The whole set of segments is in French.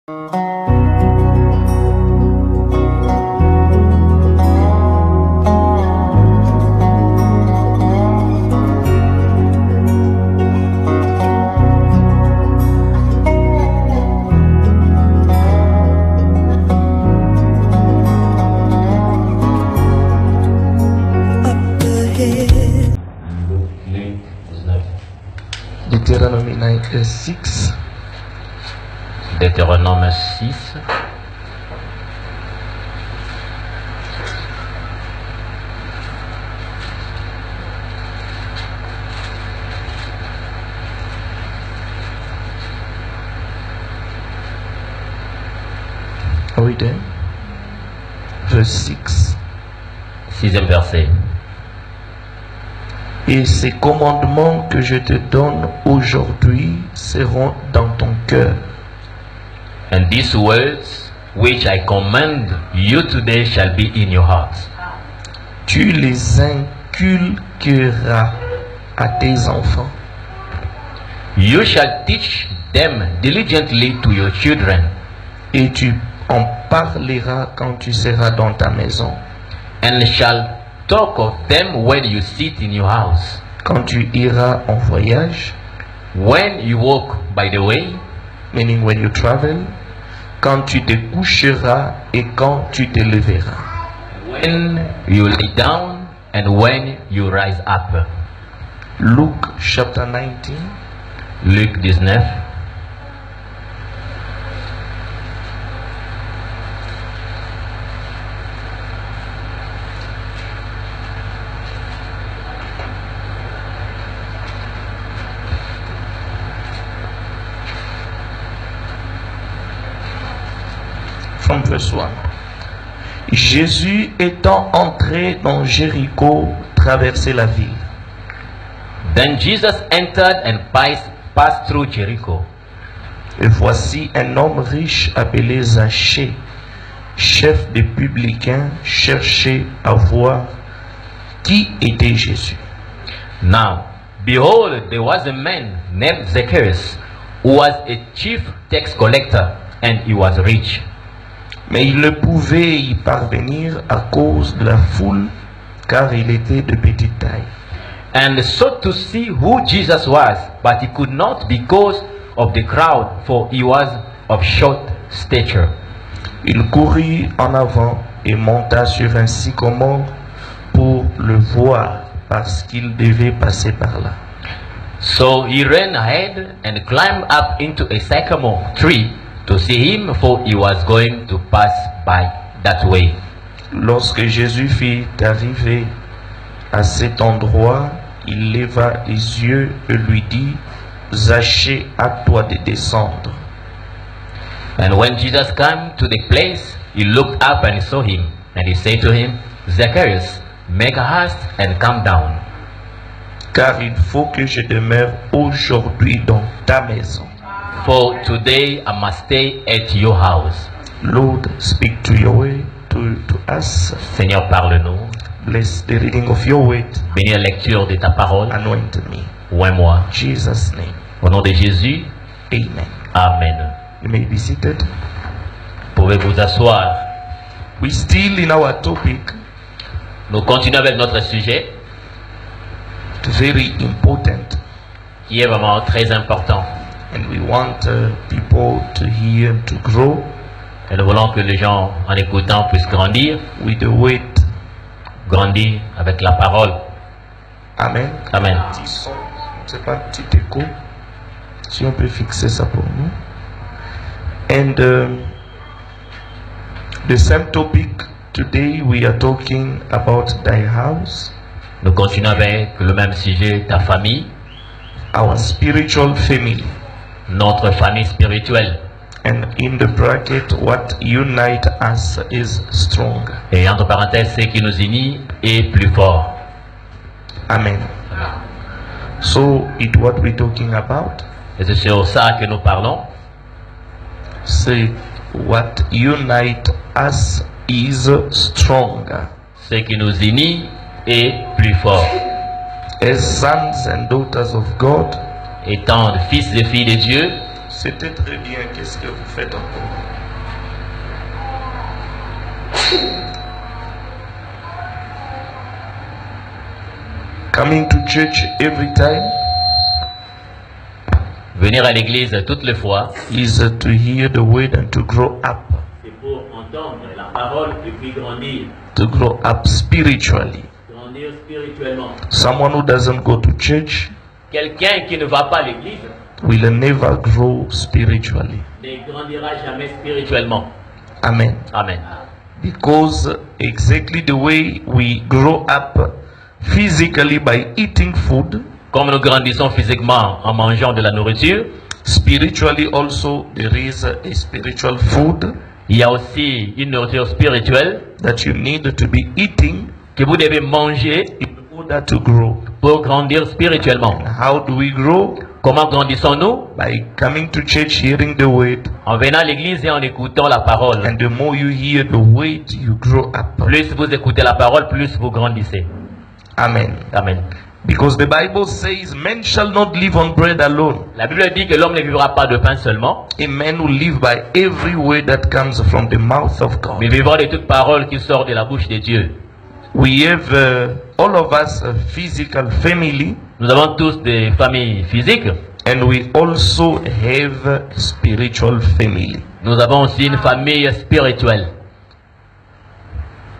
Deuteronomy 6. Deutéronome 6. Read it. Verse 6. Sixième verset. Et ces commandements que je te donne aujourd'hui seront dans ton cœur. And these words which I command you today shall be in your hearts. Tu les inculqueras à tes enfants. You shall teach them diligently to your children. Et tu en parleras quand tu seras dans ta maison. And shall talk of them when you sit in your house. Quand tu iras en voyage. When you walk by the way. Meaning when you travel. Quand tu te coucheras et quand tu te leveras. When you lay down and when you rise up. Luke chapter 19. Luc 19. From verse 1. Jésus étant entré dans Jéricho, traversait la ville. Then Jesus entered and passed through Jericho. Et voici un homme riche appelé Zachée, chef des publicains, cherchait à voir qui était Jésus. Now, behold, there was a man named Zacchaeus, who was a chief tax collector, and he was rich. Mais il ne pouvait y parvenir à cause de la foule, car il était de petite taille. And sought to see who Jesus was, but he could not because of the crowd, for he was of short stature. Il courut en avant et monta sur un sycomore pour le voir, parce qu'il devait passer par là. So he ran ahead and climbed up into a sycamore tree to see him, for he was going to pass by that way. Lorsque Jésus fut arrivé à cet endroit, il leva les yeux et lui dit, Zachée, à toi de descendre. And when Jesus came to the place, he looked up and saw him, and he said to him, Zacchaeus, make haste and come down. Car il faut que je demeure aujourd'hui dans ta maison. For today I must stay at your house. Lord, speak to your way to us. Seigneur, parle-nous. Bless the reading of your word. Bénis la lecture de ta parole. Anoint me. Oins-moi. In Jesus' name. Au nom de Jésus. Amen. Amen. You may be seated. Pouvez vous asseoir. We still in our topic. Nous continuons avec notre sujet. Very important. Qui est vraiment très important. And we want people to hear, to grow. Et nous voulons que les gens, en écoutant, puissent grandir. With the word. Grandir avec la parole. Amen. Amen. Petit son, c'est pas un petit écho. Si on peut fixer ça pour nous. And the same topic today we are talking about thy house. Nous continuons avec le même sujet, ta famille. Our spiritual family. Notre famille spirituelle. And in the bracket, what unite us is strong. Et entre parenthèses, ce qui nous unit est plus fort. Amen. So, what we're talking about? Et c'est sur ça que nous parlons. C'est what unite us is strong. Ce qui nous unit est plus fort. As sons and daughters of God, étant fils et filles de Dieu, C'était très bien. Qu'est-ce que vous faites encore? Coming to church every time Venir à l'église toutes les fois, is to hear the word and to grow up. c'est pour entendre la parole et puis grandir. To grow up spiritually. Grandir spirituellement. Someone who doesn't go to church Quelqu'un qui ne va pas à l'église will never grow spiritually. ne grandira jamais spirituellement. Amen. Amen. Because exactly the way we grow up physically by eating food, Comme nous grandissons physiquement en mangeant de la nourriture, spiritually also there is a spiritual food il y a aussi une nourriture spirituelle that you need to be eating que vous devez manger in order to grow. pour grandir spirituellement. How do we grow? Comment grandissons-nous? By coming to church, hearing the word, En venant à l'église et en écoutant la parole. and the more you hear the word, you grow up. Plus vous écoutez la parole, plus vous grandissez. Amen. Amen. Because the Bible says, "Man shall not live on bread alone. La Bible dit que l'homme ne vivra pas de pain seulement, A man will live by every word that comes from the mouth of mais God." vivra de toute parole qui sort de la bouche de Dieu. We have all of us a physical family, Nous avons tous des familles physiques. and we also have a spiritual family. Nous avons aussi une famille spirituelle.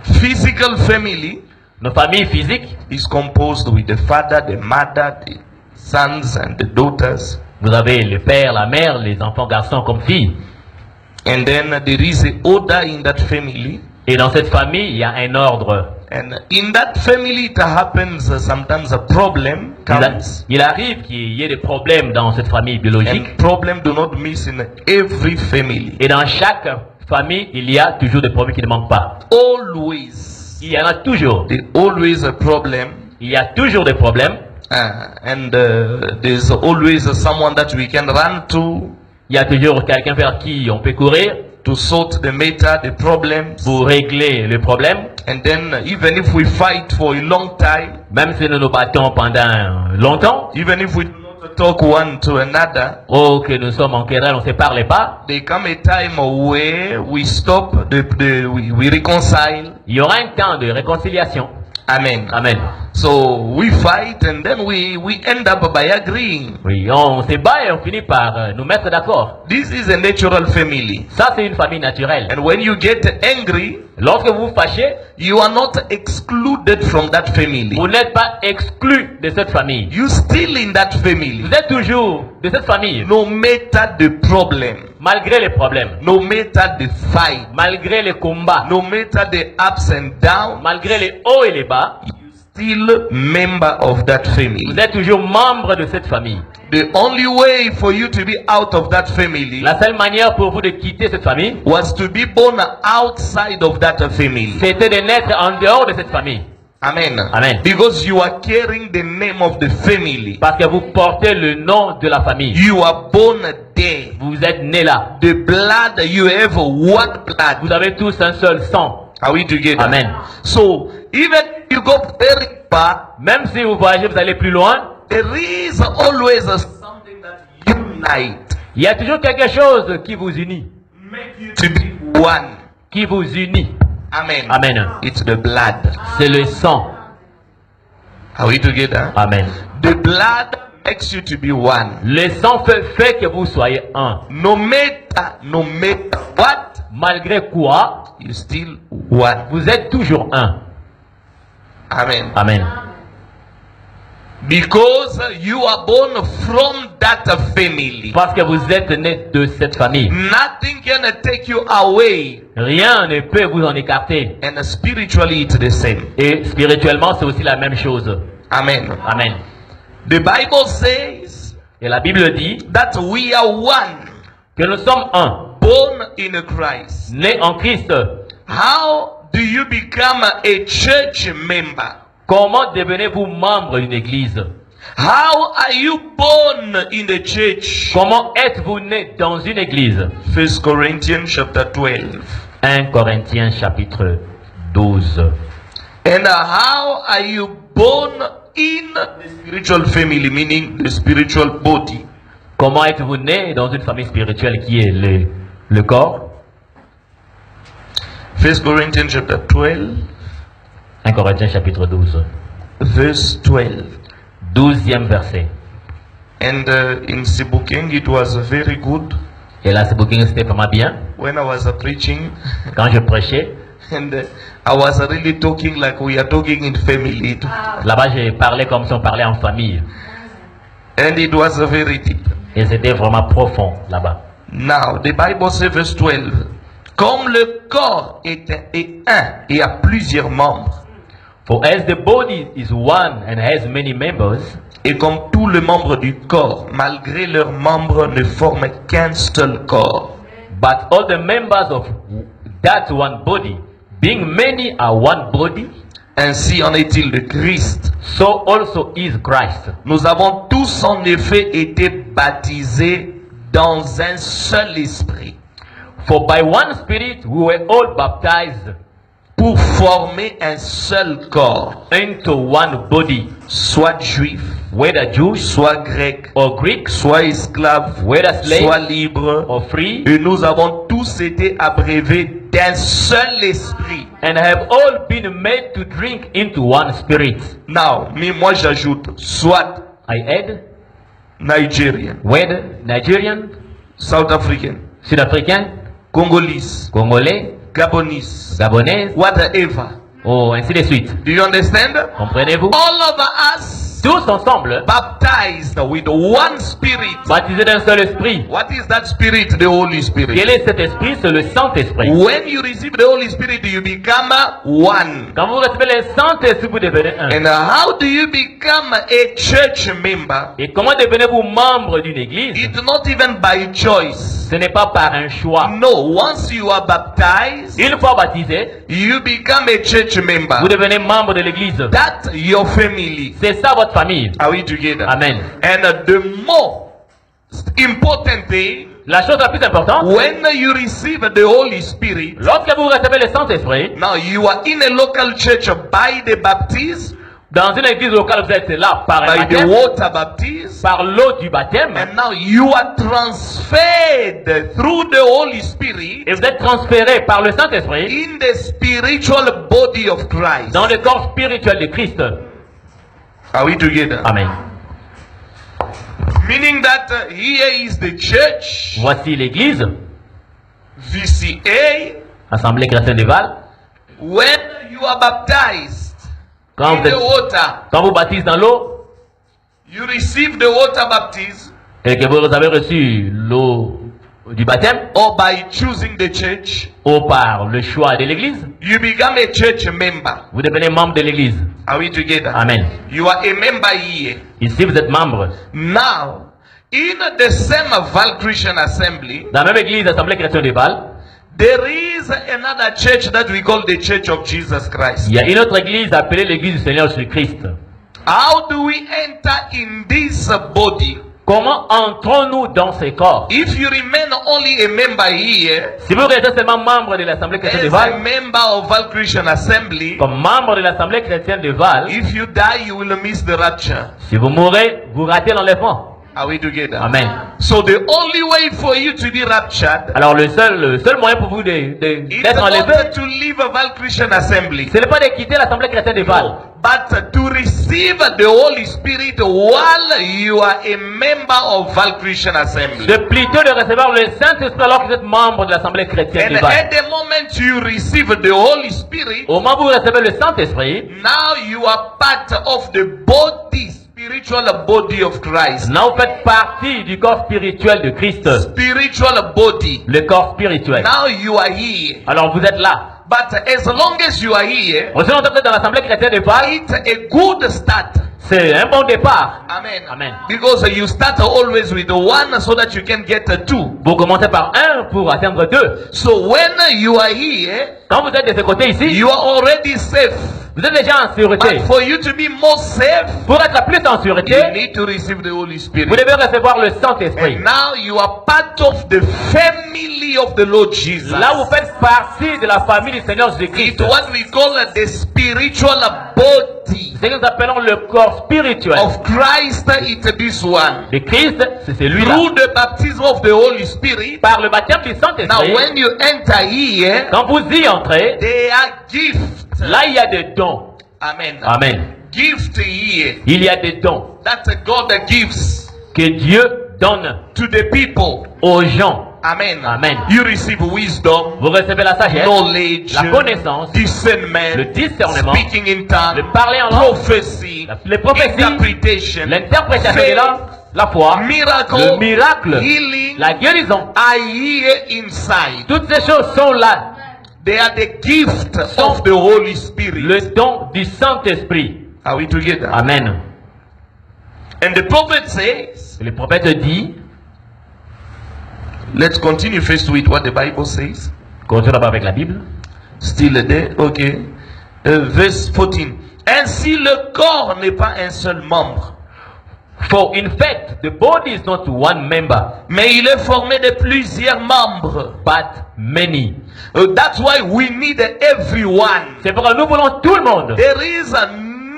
Physical family Nos familles physiques, is composed with the father, the mother, the sons, and the daughters. vous avez le père, la mère, les enfants garçons comme filles. And then there is a order in that family. Et dans cette famille, il y a un ordre. And in that family, it happens sometimes a problem comes. Il arrive qu'il y ait des problèmes dans cette famille biologique. And problem do not miss in every family. Et dans chaque famille, il y a toujours des problèmes qui ne manquent pas. Always. Il y en a toujours. There's always a problem. Il y a toujours des problèmes. And there's always someone that we can run to Il y a toujours quelqu'un vers qui on peut courir to sort the matter, the problems. pour régler le problème. And then even if we fight for a long time, Même si nous nous battons pendant longtemps, even if we do not talk one to another, ou que nous sommes en querelle, on ne se parle pas, there come a time where we stop, we reconcile. il y aura un temps de réconciliation. Amen. Amen. So we fight and then we end up by agreeing. Oui, on se bat et on finit par nous mettre d'accord. This is a natural family. Ça, c'est une famille naturelle. And when you get angry, Lorsque vous vous fâchez, you are not excluded from that family. vous n'êtes pas exclu de cette famille. You still in that family. Vous êtes toujours de cette famille, No matter the problem, malgré les problèmes, no matter the fight, malgré les combats, no matter the ups and downs, malgré les hauts et les bas, you still member of that family. vous êtes toujours membre de cette famille. The only way for you to be out of that family La seule manière pour vous de quitter cette famille, was to be born outside of that family. c'était de naître en dehors de cette famille. Amen. Amen. Because you are carrying the name of the family. Parce que vous portez le nom de la famille. You are born there. Vous êtes né là. The blood, you have one blood. Vous avez tous un seul sang. Are we together? Amen. So, even if you go very far, Même si vous voyagez, vous allez plus loin, there is always something that unites. il y a toujours quelque chose qui vous unit. Make you to be one. Qui vous unit. Amen. Amen. It's the blood. C'est le sang. Are we together? Amen. The blood makes you to be one. Le sang fait que vous soyez un. No matter what, Malgré quoi, you still one. vous êtes toujours un. Amen. Amen. Because you are born from that family. Parce que vous êtes né de cette famille. Nothing can take you away. Rien ne peut vous en écarter. And spiritually it's the same. Et spirituellement, c'est aussi la même chose. Amen. Amen. The Bible says Et la Bible dit that we are one, que nous sommes un, born in Christ. nés en Christ. How do you become a church member? Comment devenez-vous membre d'une église? How are you born in the church? Comment êtes-vous né dans une église? 1 Corinthians chapter 12. 1 Corinthiens chapitre 12. And how are you born in the spiritual family, meaning the spiritual body? Comment êtes-vous né dans une famille spirituelle qui est le corps? 1 Corinthians chapter 12, 1 Corinthiens chapitre 12. verse 12. 12e verset. And in Sibuking, it was very good Et là, ce booking c'était vraiment bien. when I was preaching, Quand je prêchais, and I was really talking like we are talking in family. là-bas, je parlais comme si on parlait en famille. And it was very deep. Et c'était vraiment profond là-bas. Now, the Bible says, verse 12, comme le corps est un et a plusieurs membres, For as the body is one and has many members, et comme tous les membres du corps, malgré leurs membres, ne forment qu'un seul corps. but all the members of that one body, being many are one body, Ainsi en est-il de Christ. so also is Christ. Nous avons tous en effet été baptisés dans un seul esprit For by one Spirit we were all baptized pour former un seul corps, into one body, soit juif, whether Jewish soit grec, or Greek, soit esclave, whether slave soit libre. or free, Et nous avons tous été abreuvés d'un seul esprit. and have all been made to drink into one Spirit. Now, mais moi j'ajoute, soit I add, Nigérian, whether Nigerian, South African, Sud-Africain, Congolese, Congolais, Gabonese, Gabonais, whatever. ou ainsi de suite. Do you understand? Comprenez-vous? All of us Tous ensemble, baptized with one spirit. baptisés d'un seul esprit. What is that spirit? The Holy Spirit. Quel est cet esprit? C'est le Saint-Esprit. When you receive the Holy Spirit, you become one. Quand vous recevez le Saint-Esprit, vous devenez un. And how do you become a church member? Et comment devenez-vous membre d'une église? It's not even by choice. Ce n'est pas par un choix. No, once you are baptized, Une fois baptisé, you become a church vous member. devenez membre de l'église. That's your family. C'est ça votre famille. Are we together? Amen. And the more important thing, La chose la plus importante, when you receive the Holy Spirit, lorsque vous recevez le Saint-Esprit, now you are in a local church by the baptism, dans une église locale, vous êtes là par un by the baptême, water baptism, par l'eau du baptême, and now you are transferred through the Holy Spirit et vous êtes transféré par le Saint-Esprit in the spiritual body of Christ. dans le corps spirituel de Christ. Are we together? Amen. Meaning that here is the church, Voici l'église, VCA, Assemblée chrétienne de Val. when you are baptized Quand in vous, the water, quand vous baptisez dans l'eau you receive the water baptism, et que vous avez reçu l'eau du baptême, or by choosing the church, ou par le choix de l'église, you become a church member. vous devenez membre de l'église. Are we together? Amen. You are a member here. Ici, vous êtes membre. Now, in the same Val Christian Assembly, Dans la même église, Assemblée chrétienne de Val, there is another church that we call the Church of Jesus Christ. il y a une autre église appelée l'église du Seigneur Jésus-Christ. How do we enter in this body? Comment entrons-nous dans ces corps? If you remain only a member here, Si vous restez seulement membre de l'Assemblée chrétienne de as a Val, member of Val Christian Assembly, comme membre de l'Assemblée chrétienne de Val, if you die, you will miss the rapture. si vous mourrez, vous ratez l'enlèvement. Are we together? Amen. So the only way for you to be raptured Alors le seul moyen pour vous is d'être enlevé, not to leave a Val Christian Assembly, ce n'est pas de quitter l'Assemblée chrétienne de Val, but to receive the Holy Spirit while you are a member of Val Christian Assembly. de plutôt de recevoir le Saint-Esprit alors que vous êtes membre de l'Assemblée chrétienne And de Val. at the moment you receive the Holy Spirit, Au moment où vous recevez le Saint-Esprit, now you are part of the body, spiritual body of Christ. now vous faites partie du corps spirituel de Christ, Spiritual body. le corps spirituel. Now you are here. Alors vous êtes là. But as long as you are here, Aussi longtemps que vous êtes dans l'Assemblée chrétienne de Val, it's a good start. c'est un bon départ. Amen. Amen. Because you start always with one so that you can get two. Vous commencez par un pour atteindre deux. So when you are here, Quand vous êtes de ce côté ici, you are already safe. Vous êtes déjà en But sûreté. for you to be more safe, Pour être plus en you sûreté, need to receive the Holy vous Spirit. devez recevoir le Saint-Esprit. And now you are part of the family of the Lord Jesus. Là, vous faites partie de la famille du Seigneur Jésus-Christ. It's what we call the spiritual body C'est ce que nous appelons le corps spirituel of Christ. It's this one. de Christ. C'est celui-là. Through the baptism of the Holy Spirit. Par le baptême du Now, Saint-Esprit, when you enter here, quand vous y entrez, they are gifts. là, il y a des dons. Amen. Amen. Gift here. Il y a des dons That God gives que Dieu donne to the people. aux gens. Amen. Amen. You receive wisdom, Vous recevez la sagesse, knowledge, la connaissance, discernment, le discernement, speaking in tongues, le parler en langue, prophecy, les prophéties, interpretation, l'interprétation de faith, la foi, miracle, le miracle, healing, la guérison. are here inside. Toutes ces choses sont là. They are the gift of the Holy Spirit. Le don du Saint-Esprit. Are we together? Amen. And the prophet says, Le prophète dit, let's continue first with what the Bible says. continue d'abord avec la Bible. Still there, okay. Verse 14. Ainsi le corps n'est pas un seul membre, For in fact, the body is not one member, mais il est formé de plusieurs membres. but many. That's why we need everyone. C'est pourquoi nous voulons tout le monde. There is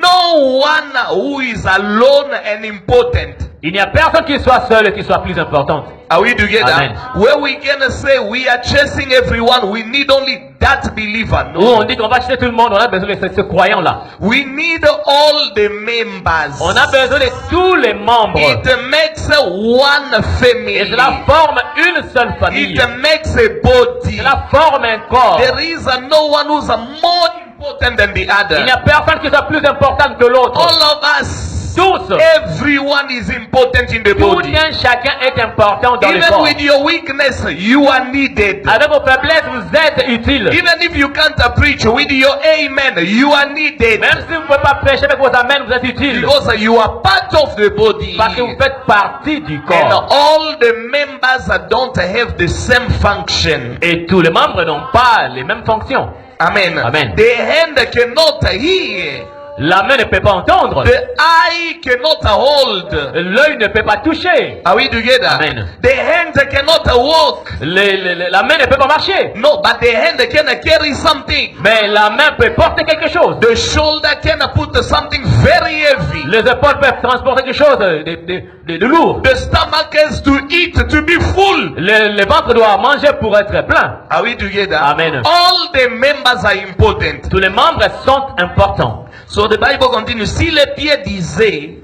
no one who is alone and important. Il n'y a personne qui soit seul et qui soit plus importante. Are we together? Amen. Where we can say we are chasing everyone, we need only that believer. Où No. on dit qu'on va chercher tout le monde, on a besoin de ce croyant-là. We need all the members. On a besoin de tous les membres. It makes one Et cela family. forme une seule famille. It makes a body. Cela forme un corps. There is no one who's more important than the Il n'y a other. personne qui soit plus important que l'autre. All of us. Tous. Everyone is important in the Tout body. un chacun est important dans le Even corps. with your weakness, you are needed. Avec vos faiblesses, vous êtes utiles. Even if you can't preach with your amen, you are needed. Même si vous ne pouvez pas prêcher avec vos amens, vous êtes utiles. Because you are part of the body. Parce que vous faites partie du And corps. all the members don't have the same function. Et tous les membres n'ont pas les mêmes fonctions. Amen. Amen. The hand cannot hear. La main ne peut pas entendre. The eye cannot hold. L'œil ne peut pas toucher. Are we together? Amen. The hand cannot walk. La main ne peut pas marcher. No, but the hand can carry something. Mais la main peut porter quelque chose. The shoulder can put something very heavy. Les épaules peuvent transporter quelque chose de lourd. The stomach has to eat to be full. Le ventre doit manger pour être plein. Are we together? Amen. All the members are important. Tous les membres sont importants. So the Bible continues. Si les pieds disaient,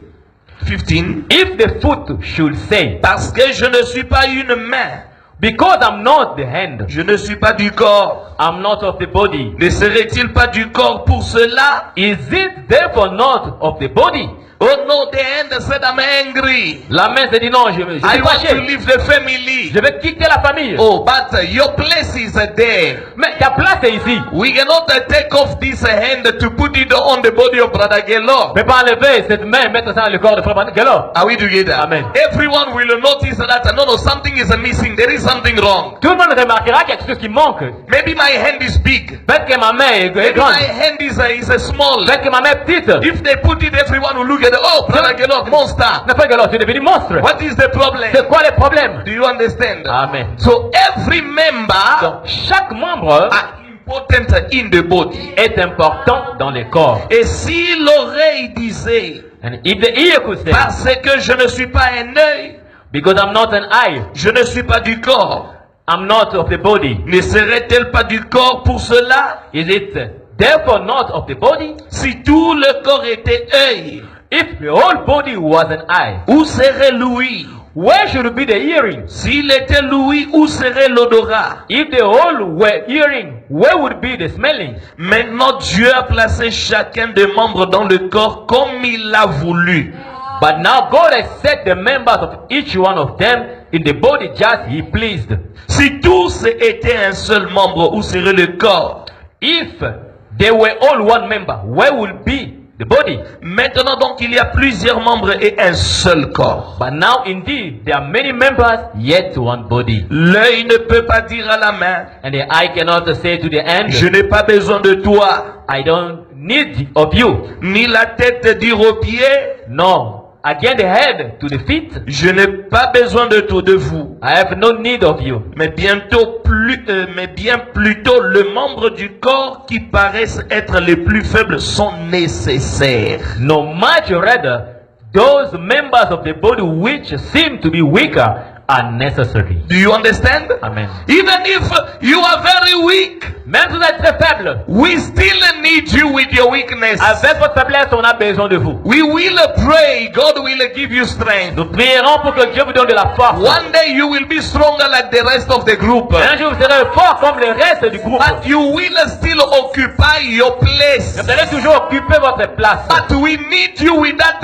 15, If the foot should say, parce que je ne suis pas une main, because I'm not the hand, je ne suis pas du corps, I'm not of the body, ne serait-il pas du corps pour cela? is it therefore not of the body? Oh no, the hand said I'm angry. La main se dit non, je I suis want to fâché. leave the family. Je vais quitter la famille. Oh, but your place is there. Mais ta place est ici. We cannot take off this hand to put it on the body of Brother Gelo. Je ne peux pas enlever cette main et mettre ça dans le corps de frère Gelo. Are we together? Amen. Everyone will notice that no, something is missing. There is something wrong. Tout le monde remarquera quelque chose qui manque. Maybe my hand is big. Peut-être que ma main est Maybe grande. my hand is small. Peut-être que ma main est petite. If they put it, everyone will look at it. Oh, Brother Gelo, monster. Ne frère Gelo, tu es devenu monstre. What is the problem? C'est quoi le problème? Do you understand? Amen. So every member Donc, chaque membre are important in the body. est important dans le corps. Et si l'oreille disait, And if the ear could say, parce que je ne suis pas un œil, because I'm not an eye, je ne suis pas du corps, I'm not of the body, ne serait-elle pas du corps pour cela? is it therefore not of the body? Si tout le corps était œil, If the whole body was an eye, où serait l'ouïe? where should be the hearing? S'il était l'ouïe, où serait l'odorat? If the whole were hearing, where would be the smelling? Maintenant, Dieu a placé chacun des membres dans le corps comme il l'a voulu. But now God has set the members of each one of them in the body just He pleased. Si tous étaient un seul membre, où serait le corps? If they were all one member, where would be the body? Maintenant donc, il y a plusieurs membres et un seul corps. But now indeed there are many members yet one body. L'œil ne peut pas dire à la main, And the eye cannot say to the hand, je n'ai pas besoin de toi. I don't need of you. ni la tête dire aux pieds, No. Again, the head to the feet. je n'ai pas besoin de vous. I have no need of you. Mais bien plutôt, le membre du corps qui paraissent être les plus faibles sont nécessaires. No, much rather, those members of the body which seem to be weaker are necessary. Do you understand? Amen. Even if you are very weak, Même si vous êtes très faible, we still need you with your weakness. avec votre faiblesse, on a besoin de vous. We will pray, God will give you strength. Nous prierons pour que Dieu vous donne de la force. One day you will be stronger like the rest of the group. Un jour, vous serez fort comme le reste du groupe. But you will still occupy your place. Vous allez toujours occuper votre place. But we need you with that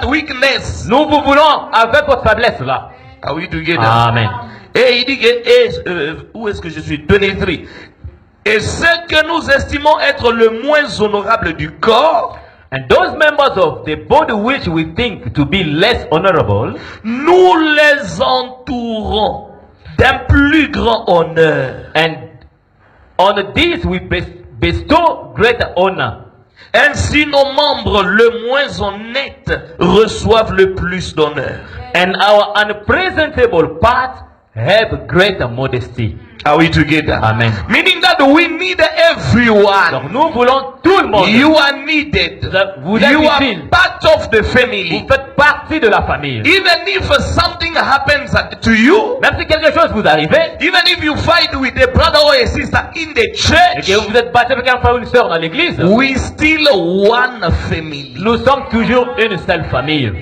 weakness. Nous vous voulons avec votre faiblesse là. Are we together? Amen. Et il dit que, où est-ce que je suis? 23. Et ce que nous estimons être le moins honorable du corps, And those members of the body which we think to be less honorable, nous les entourons d'un plus grand honneur. and on these we bestow greater honor. Ainsi nos membres le moins honnêtes reçoivent le plus d'honneur. And our unpresentable parts have greater modesty. Are we together? Amen. Meaning that we need everyone. Donc nous voulons tout le monde. You are needed. Vous êtes You are utile. part of the family. Vous faites partie de la famille. Even if something happens to you, Même si quelque chose vous arrive, even if you fight with a brother or a sister in the et church, que vous êtes battu avec un frère ou une sœur dans l'église, we still one family. nous sommes toujours une seule famille.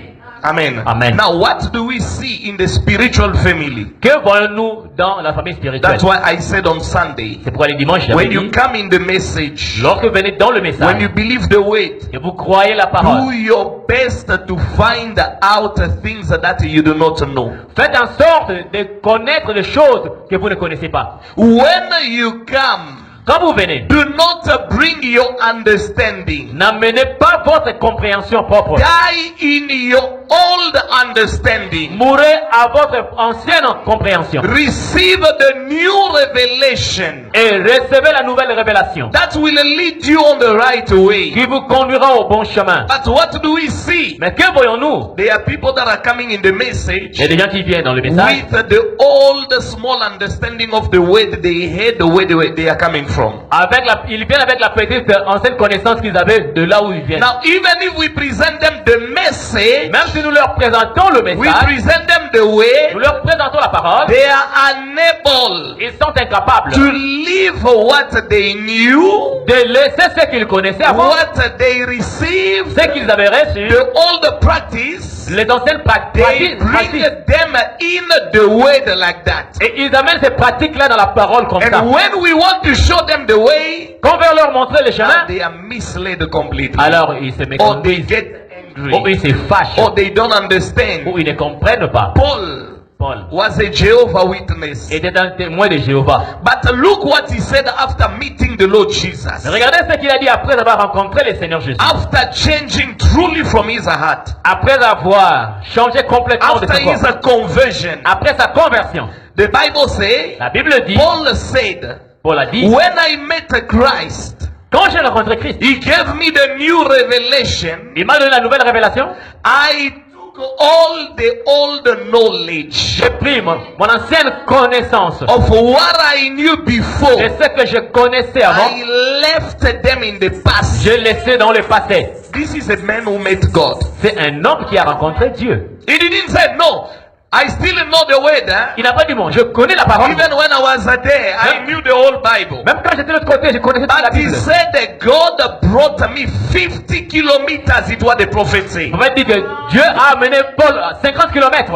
Amen. Amen. Now, what do we see in the spiritual family? Que voyons-nous dans la famille spirituelle? That's why I said on Sunday, C'est pourquoi les dimanches, j'avais when you dit, come in the message, lorsque vous venez dans le when message, you believe the word, et vous croyez la do parole, your best to find out things that you do not know. faites en sorte de connaître les choses que vous ne connaissez pas. When you come, Quand vous venez, do not bring your understanding. n'amenez pas votre compréhension propre. Die in your old understanding. Mourrez à votre ancienne compréhension. Receive the new revelation Et recevez la nouvelle révélation that will lead you on the right way. qui vous conduira au bon chemin. But what do we see? Mais que voyons-nous? There are people that are coming in the message Il y a des gens qui viennent dans le message with the old small understanding of the way that they had, the way they are coming from. ils viennent avec la petite ancienne connaissance qu'ils avaient de là où ils viennent. Now, even if we present them the message, Même si nous leur présentons le we message, present them the way, nous leur présentons la parole, they are unable ils sont incapables to live what they knew, de laisser ce qu'ils connaissaient avant, what they received, ce qu'ils avaient reçu, the old practice. les anciennes They pratiques, bring them in the word like that. et ils amènent ces pratiques-là dans la parole comme ça. And when we want to show them the way, Quand on veut leur montrer le chemin, they are misled completely. alors ils se Or they méconduisent, get ou angry. ils se fâchent, Or they don't understand. ou ils ne comprennent pas. Paul Was a Jehovah Witness. était un témoin de Jéhovah. But look what he said after meeting the Lord Jesus. Mais regardez ce qu'il a dit après avoir rencontré le Seigneur Jésus. After changing truly from his heart. Après avoir changé complètement de After son his corps. conversion. Après sa conversion. The Bible says, La Bible dit, Paul said, Paul a dit, when I met Christ, quand j'ai rencontré Christ, he gave me the new revelation. il m'a donné la nouvelle révélation. I took all the old knowledge J'ai pris mon ancienne connaissance of what I knew before. de ce que je connaissais avant. I left them in the past. Je laissé dans le passé. This is a man who met God. C'est un homme qui a rencontré Dieu. He didn't say, no, I still know the word. Il n'a pas dit, bon, je connais la parole. Even when I was there, I knew the whole Bible. Même quand j'étais de l'autre côté, je connaissais toute la But he Bible. said that God brought me 50 kilometers, it was the prophet saying. On va dire que Dieu a amené Paul à 50 km.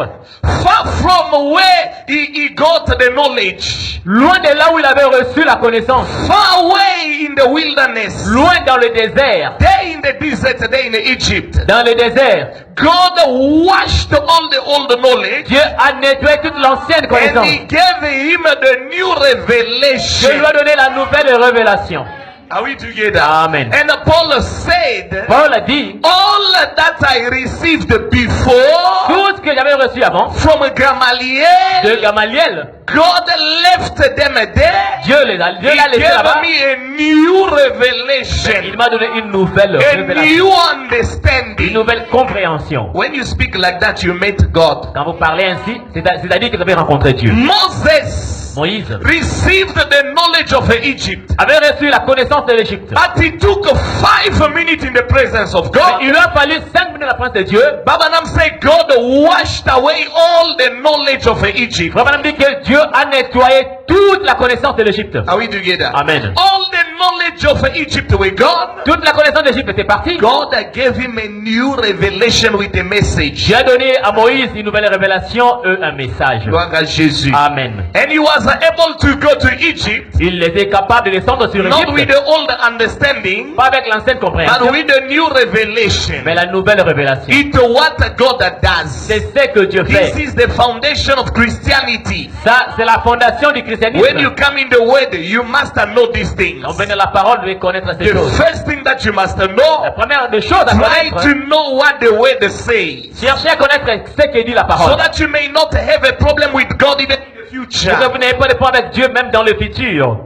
Far from where he got the knowledge. Loin de là où il avait reçu la connaissance. Far away in the wilderness. Loin dans le désert. There in the desert, there in Egypt. Dans le désert. God washed all the old knowledge. Dieu a nettoyé toute l'ancienne And connaissance. he gave him the new Dieu lui revelation. a donné la nouvelle révélation. Are we together? Amen. And Paul said, Paul a dit, all that I received before tout ce que j'avais reçu avant from Gamaliel, de Gamaliel, God left them there. Dieu l'a He laissé gave là-bas. me a new revelation, Il m'a donné une nouvelle a révélation, new une understanding. nouvelle compréhension. When you speak like that, you met God. Quand vous parlez ainsi, c'est-à-dire que vous avez rencontré Dieu. Moses Moïse received the knowledge of Egypt, avait reçu la connaissance de l'Égypte. but he took 5 minutes in the presence of Mais God. il lui a fallu 5 minutes à la présence de Dieu. Babanam said God washed away all the knowledge of Egypt. Abraham dit que Dieu a nettoyé toute la connaissance de l'Égypte. Are we together? Amen. All the knowledge of Egypt were gone. Toute la connaissance de l'Égypte était partie. God gave him a new revelation with a message. Dieu a donné à Moïse une nouvelle révélation, un message. Gloire à Jésus. Amen. And he was able to go to Egypt, Il était capable de descendre sur not with l'Égypte, the old understanding, pas avec l'ancienne but compréhension, with the new revelation. mais la nouvelle révélation. It's what God does. C'est ce que Dieu This fait. is the foundation of Christianity. Ça, c'est la fondation du When christianisme. you come in the word, you must know these things. On vient de la parole, vous devez connaître ces The choses. first thing that you must La know, première des choses à try connaître, to know what the word says, cherchez à connaître ce que dit la so parole. that you may not have a problem with God even in the Pour que future. vous n'ayez pas de problème avec Dieu même dans le futur.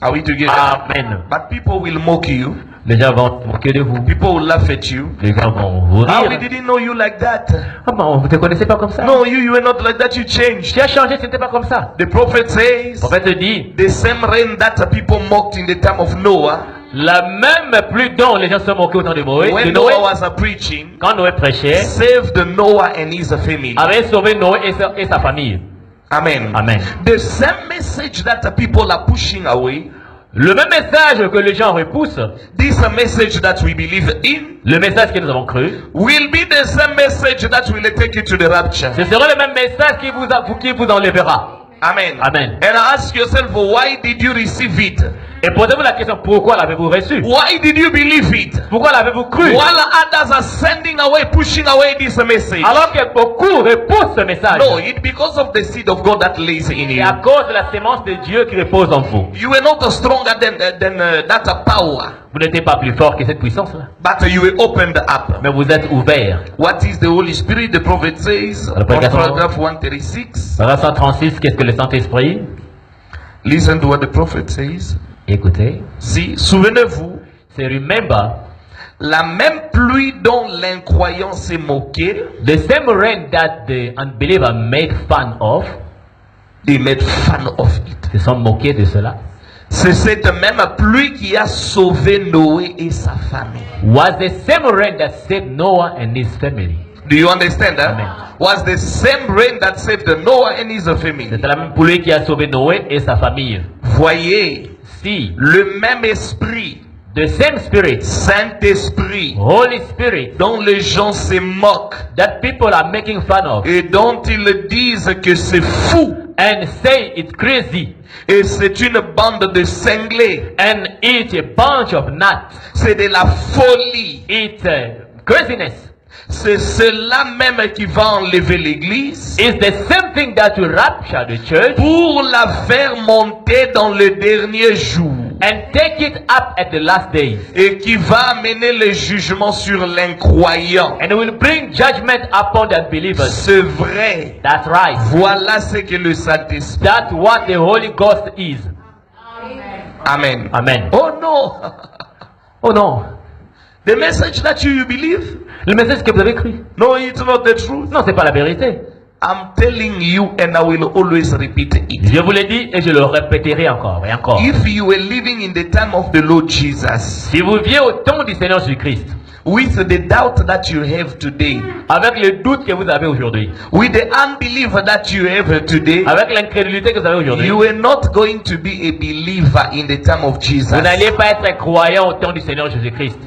Are we together? Amen. But people will mock you. Les gens vont moquer de vous. People will laugh at you. Les gens vont vous Ah, we rire. didn't know you like that. Ah bon, vous ne te connaissez pas comme ça? No, you were not like that. You changed. Tu as changé, ce n'était pas comme ça. The prophet says, Le prophète dit, the same rain that people mocked in the time of Noah, la même pluie dont les gens se moquaient au temps de Noé, when de Noé, Noah was preaching, quand Noé prêchait, saved Noah and his family. avait sauvé Noé et sa famille. Amen. Amen. The same message that people are pushing away, Le même message que les gens repoussent, this message that we believe in, le message que nous avons cru, will be the same message that will take you to the rapture. ce sera le même message qui vous enlèvera. Amen. Amen. And ask yourself, why did you receive it? Et posez-vous la question, pourquoi l'avez-vous reçu? Why did you believe it? Pourquoi l'avez-vous cru? While others are sending away, pushing away this message. Alors que beaucoup repoussent ce message. No, it's because of the seed of God that lays in C'est you. à cause de la sémence de Dieu qui repose en vous. You were not stronger than that power, Vous n'êtes pas plus fort que cette puissance-là. but you were opened up. Mais vous êtes ouvert. What is the Holy Spirit? The prophet says on paragraph 136. Paragraphe 136, qu'est-ce que le Saint-Esprit? Listen to what the prophet says. Écoutez. Si, souvenez-vous, C'est remember, la même pluie dont l'incroyant s'est moqué, the same rain that the unbeliever made fun of, they made fun of it. se sont moqués de cela, C'est cette même pluie qui a sauvé Noé et sa famille. was the same rain that saved Noah and his family. Do you understand that? Amen. Was the same rain that saved Noah and his family. C'est la même pluie qui a sauvé Noé et sa famille. Voyez, Si, le même esprit, the same Spirit, Saint-Esprit, Holy Spirit, dont les gens se moquent that people are making fun of et dont ils disent que c'est fou and say it's crazy et c'est une bande de cinglés, and it's a bunch of nuts, c'est de la folie. it's craziness. C'est cela même qui va enlever l'église It's the same thing that will rapture the church pour la faire monter dans le dernier jour and take it up at the last days. et qui va amener le jugement sur l'incroyant. And it will bring judgment upon the unbelievers. C'est vrai. That's right. Voilà ce que le Saint-Esprit. That's what the Holy Ghost is. Amen. Amen. Oh no. Oh non. The message that you believe, Le message que vous avez cru. no, it's not the truth. Non, c'est pas la vérité. I'm telling you and I will always repeat it. Je vous l'ai dit et je le répéterai encore et encore. If you were living in the time of the Lord Jesus, Si vous viviez au temps du Seigneur Jésus-Christ, with the doubt that you have today, avec le doute que vous avez aujourd'hui, with the unbelief that you have today, avec l'incrédulité que vous avez aujourd'hui, you are not going to be a believer in the time of Jesus. vous n'allez pas être croyant au temps du Seigneur Jésus-Christ.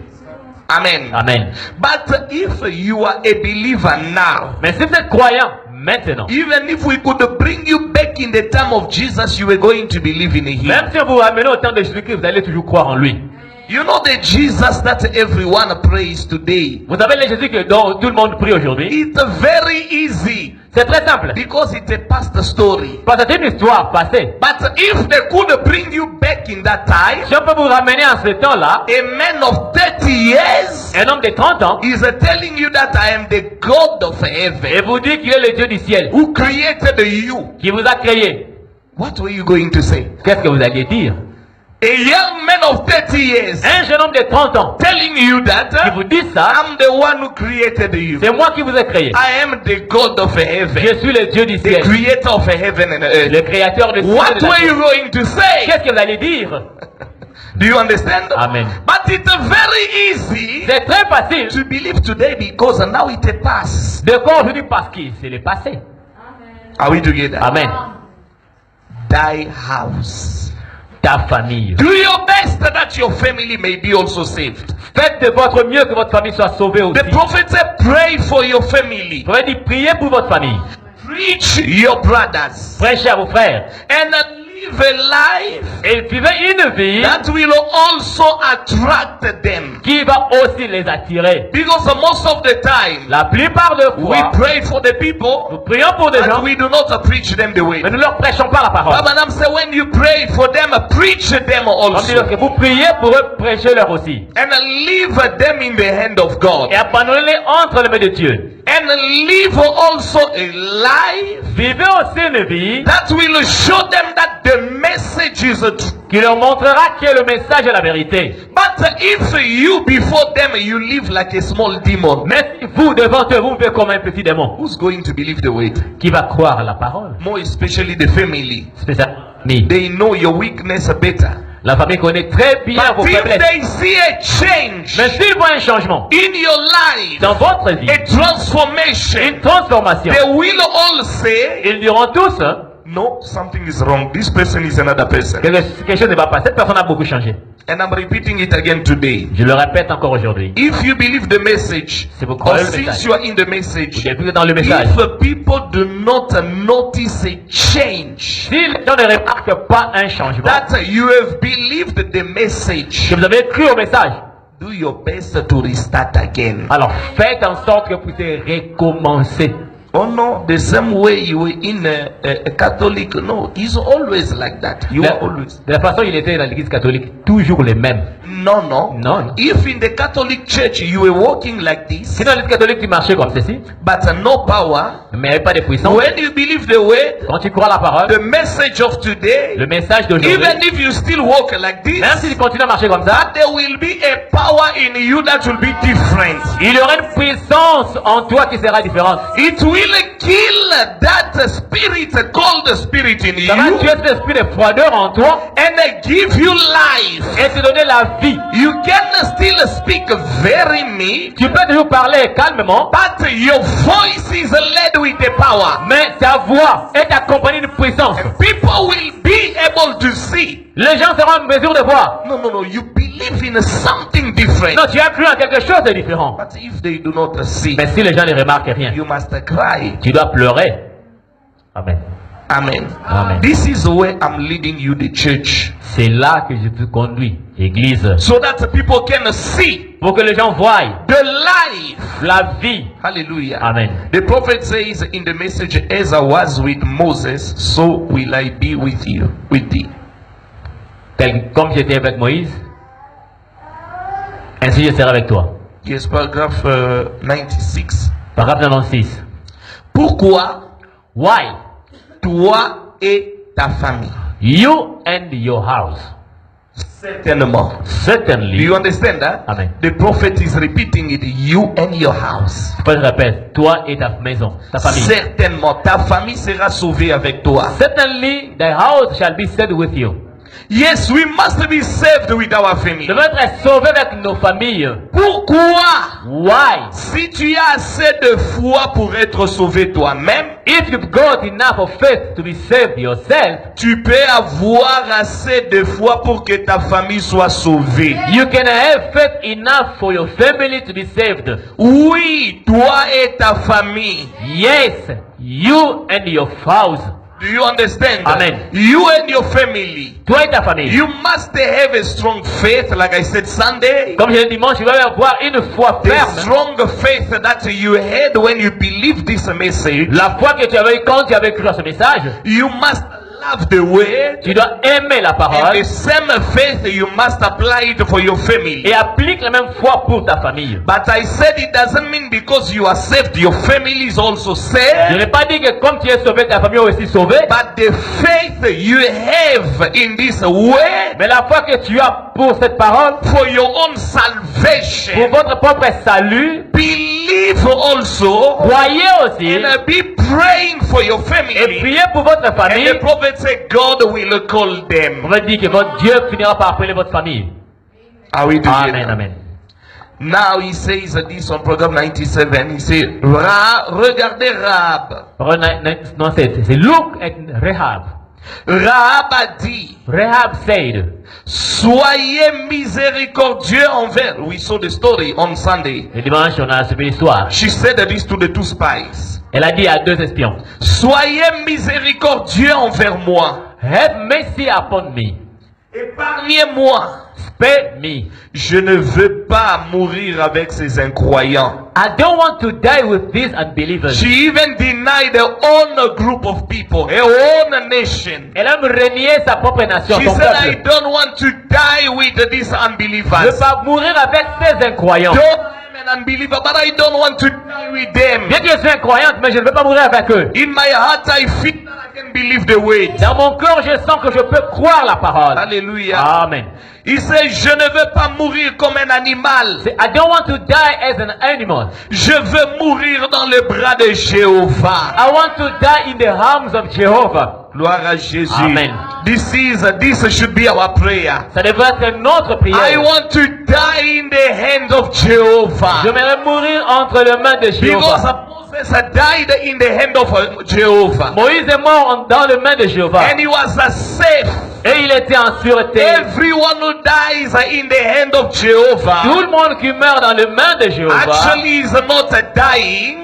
Amen. Amen. But if you are a believer now, Mais si vous êtes croyant maintenant, even if we could bring you back in the time of Jesus, you were going to believe in him. même si on vous ramène au temps de Jésus-Christ, vous allez toujours croire en lui. You know the Jesus that everyone prays today. Vous savez le Jésus que dont tout le monde prie aujourd'hui. It's very easy C'est très simple. Because it's a past story. Parce que c'est une histoire passée. But if they could bring you back in that time, Si on peut vous ramener en ce temps-là, a man of 30 years un homme de 30 ans, is telling you that I am the God of et heaven vous dit qu'il est le Dieu du ciel, who created you, qui vous a créé, what were you going to say? qu'est-ce que vous alliez dire? A young man of 30 years Un jeune homme de 30 ans telling you that qui vous dit ça, I'm the one who created you. c'est moi qui vous ai créé. I am the God of heaven, Je suis le Dieu du the ciel, creator of heaven and earth. le créateur de ciel et What de la were terre. you going to say? Qu'est-ce que vous allez dire? Do you understand? Amen. But it's very easy C'est très facile to believe today because now it's a past. de croire aujourd'hui parce que c'est le passé. Are we together? Amen. Thy house. Ta famille. Do your best that your family may be also saved. Faites de votre mieux que votre famille soit sauvée aussi. The prophet said, pray for your family. Vous pouvez dire priez pour votre famille. Preach your brothers. Prêchez à vos frères. And live a life Et vivez une vie that will also attract them. qui va aussi les attirer. Because most of the time, La plupart de we fois, pray for the people, nous prions pour des gens, and we do not preach them the way. mais nous ne leur prêchons pas la parole. Madam said, when you pray for them, preach them On dit also. que vous priez pour eux, prêchez-leur aussi. And leave them in the hand of God. Et abandonnez-les entre les mains de Dieu. And live also a life Vivez aussi une vie that will show them that the message is true. qui leur montrera que le message est la vérité. But if you before them you live like a small demon, Mais si vous, devant eux, vous vivez comme un petit démon, who's going to believe the word? qui va croire à la parole? More especially the family. Spécialement la famille. They know your weakness better. La famille connaît très bien vos But if faiblesses. they see a change Mais s'ils voient un changement in your life, dans votre vie, a transformation, une transformation, they will all say, ils diront tous hein, no, something is wrong. This person is another person. que quelque chose ne va pas. Cette personne a beaucoup changé. And I'm repeating it again today. Je le répète encore aujourd'hui. If you believe the message, Si vous or croyez le since message, you are in the vous message, êtes dans le message. if people do not notice a change, Si les gens ne remarquent pas un changement, that you have believed the message, que vous avez cru au message, do your best to restart again. alors faites en sorte que vous puissiez recommencer. Oh no, the same way you were in a Catholic, no, it's always like that. You are always. De la façon il était dans l'église catholique, toujours les mêmes. No, no. Non. If in the Catholic Church you were walking like this, Si dans l'église catholique tu marchais comme ceci, but no power, mais il n'y avait pas de puissance, when you believe the word, quand tu crois la parole, the message of today, le message d'aujourd'hui, even if you still walk like this, même si tu continues à marcher comme ça, there will be a power in you that will be different. il y aura une puissance en toi qui sera différente. It will kill that spirit called the spirit in Ça va you tuer cet esprit de froideur en toi and give you life. et te donner la vie. You can still speak very meek, Tu peux toujours parler calmement, but your voice is led with the power. mais ta voix est accompagnée d'une puissance. People will be able to see. Les gens seront en mesure de voir. No, no, no. You believe in something different. Non, tu as cru en quelque chose de différent. But if they do not see, Mais si les gens ne remarquent rien, you must cry. tu dois pleurer. Amen. Amen. Amen. This is where I'm leading you, the church, C'est là que je te conduis, Église, so that people can see pour que les gens voient the life. la vie. Hallelujah. Amen. The prophet says in the message, as I was with Moses, so will I be with you, with thee. Comme j'étais avec Moïse, ainsi je serai avec toi. Yes, paragraph 96. Paragraphe 96. Pourquoi Why? toi et ta famille? You and your house. Certainement. Do Certainly. you understand that? Amen. The prophet is repeating it. You and your house. Je répète, toi et ta maison, ta famille. Certainement, ta famille sera sauvée avec toi. Certainly, the house shall be saved with you. Yes, we must be saved with our family. Nous devons être sauvés avec nos familles. Pourquoi? Why? Si tu as assez de foi pour être sauvé toi-même, If you've got enough of faith to be saved yourself, tu peux avoir assez de foi pour que ta famille soit sauvée. you can have faith enough for your family to be saved. Oui, toi et ta famille. Yes, you and your house. Do you understand? Amen. You and your family, Toi et ta famille. you must have a strong faith, like I said Sunday. Comme je l'ai dit dimanche, tu vas avoir une foi The ferme. strong faith that you had when you believed this message. La foi que tu avais eu quand tu avais cru à ce message. You must love the word. Tu dois aimer la And parole. the same faith you must apply it for your family. Et applique la même foi pour ta famille. But I said it doesn't mean because you are saved, your family is also Je saved. n'ai pas dit que comme tu es sauvé, ta famille est aussi sauvée. But the faith you have in this word Mais la foi que tu as pour cette parole, for your own pour salvation, votre propre salut, believe also croyez aussi and be praying for your et family. priez pour votre And famille. the prophet said God will call On them. va dire que votre Dieu finira par appeler votre famille. Are we together? Amen, amen. Now he says this on program 97. He says, regardez Rahab. Non, c'est Luke et Rahab. Rahab a dit, Rahab said, soyez miséricordieux envers. We saw the story on Sunday. le dimanche, on a suivi l'histoire. She said this to the two spies. Elle a dit à deux espions, Soyez miséricordieux envers moi. have mercy upon me, Épargnez-moi. spare me. Je ne veux pas mourir avec ces incroyants. I don't want to die with these unbelievers. She even denied her own group of people, her own nation. Elle a renié sa propre nation, She son said, I peuple. don't want to die with these Je ne unbelievers. veux pas mourir avec ces incroyants. Though I'm an unbeliever, but I don't want to die with them. Bien que je suis incroyante, mais je ne veux pas mourir avec eux. In my heart, I feel that I can believe the word. Dans mon cœur, je sens que je peux croire la parole. Hallelujah. Amen. He says, je ne veux pas mourir comme un animal. Say, I don't want to die as an animal. Je veux mourir dans les bras de Jéhovah. I want to die in the arms of Jehovah. Gloire à Jésus. Amen. This should be our prayer. Ça devrait être notre I prière. want to die in the hands of Jehovah. J'aimerais mourir entre les mains de Because Jéhovah. Moses had died in the hand of Jehovah. Moïse est mort dans les mains de Jéhovah. And he was safe. Et il était en sûreté. Everyone who dies in the hand of Jehovah Tout le monde qui meurt dans les mains de Jéhovah, actually is not dying,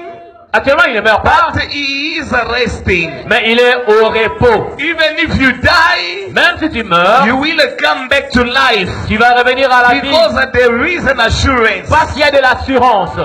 actuellement il ne meurt pas, but he is resting. mais il est au repos. Even if you die, Même si tu meurs, you will come back to life tu vas revenir à la vie. because there is an assurance. Parce qu'il y a de l'assurance.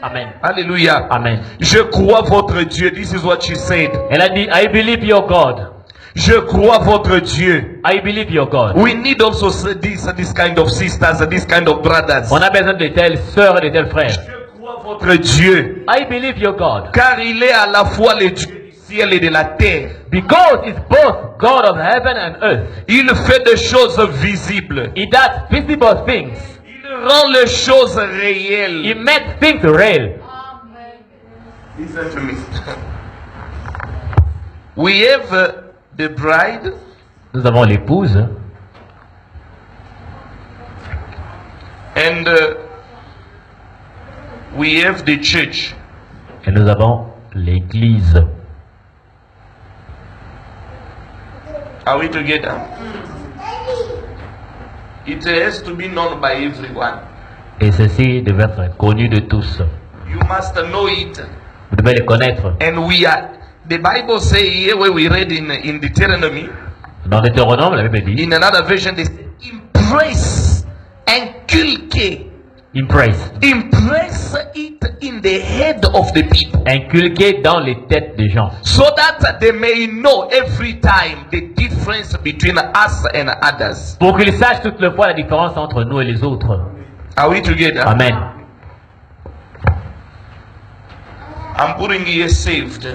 Amen. Hallelujah. Amen. Je crois votre Dieu. This is what she said. Elle a dit, I believe your God. Je crois votre Dieu. I believe your God. We need also this kind of sisters, this kind of brothers. On a besoin de telles sœurs et de tels frères. Je crois votre Dieu. I believe your God. Car il est à la fois le Dieu du ciel et de la terre. Because it's both God of heaven and earth. Il fait des choses visibles. He does visible things. Il rend les choses réelles. He makes things real. Listen to me. We have the bride Nous avons l'épouse and we have the church. et nous avons l'église. Are we together? It has to be known by everyone. Et ceci devait être connu de tous. You must know it. Vous devez les connaître. And we are, the Bible say here where we read in Deuteronomy, Dans Deutéronome, la Bible dit, in another version, they say, impress, inculcate. impress. Impress it in the head of the people. Inculquer dans les têtes des gens. So that they may know every time the difference between us and others. Pour qu'ils sachent toute le fois la différence entre nous et les autres. Are we together? Amen. I'm putting here saved.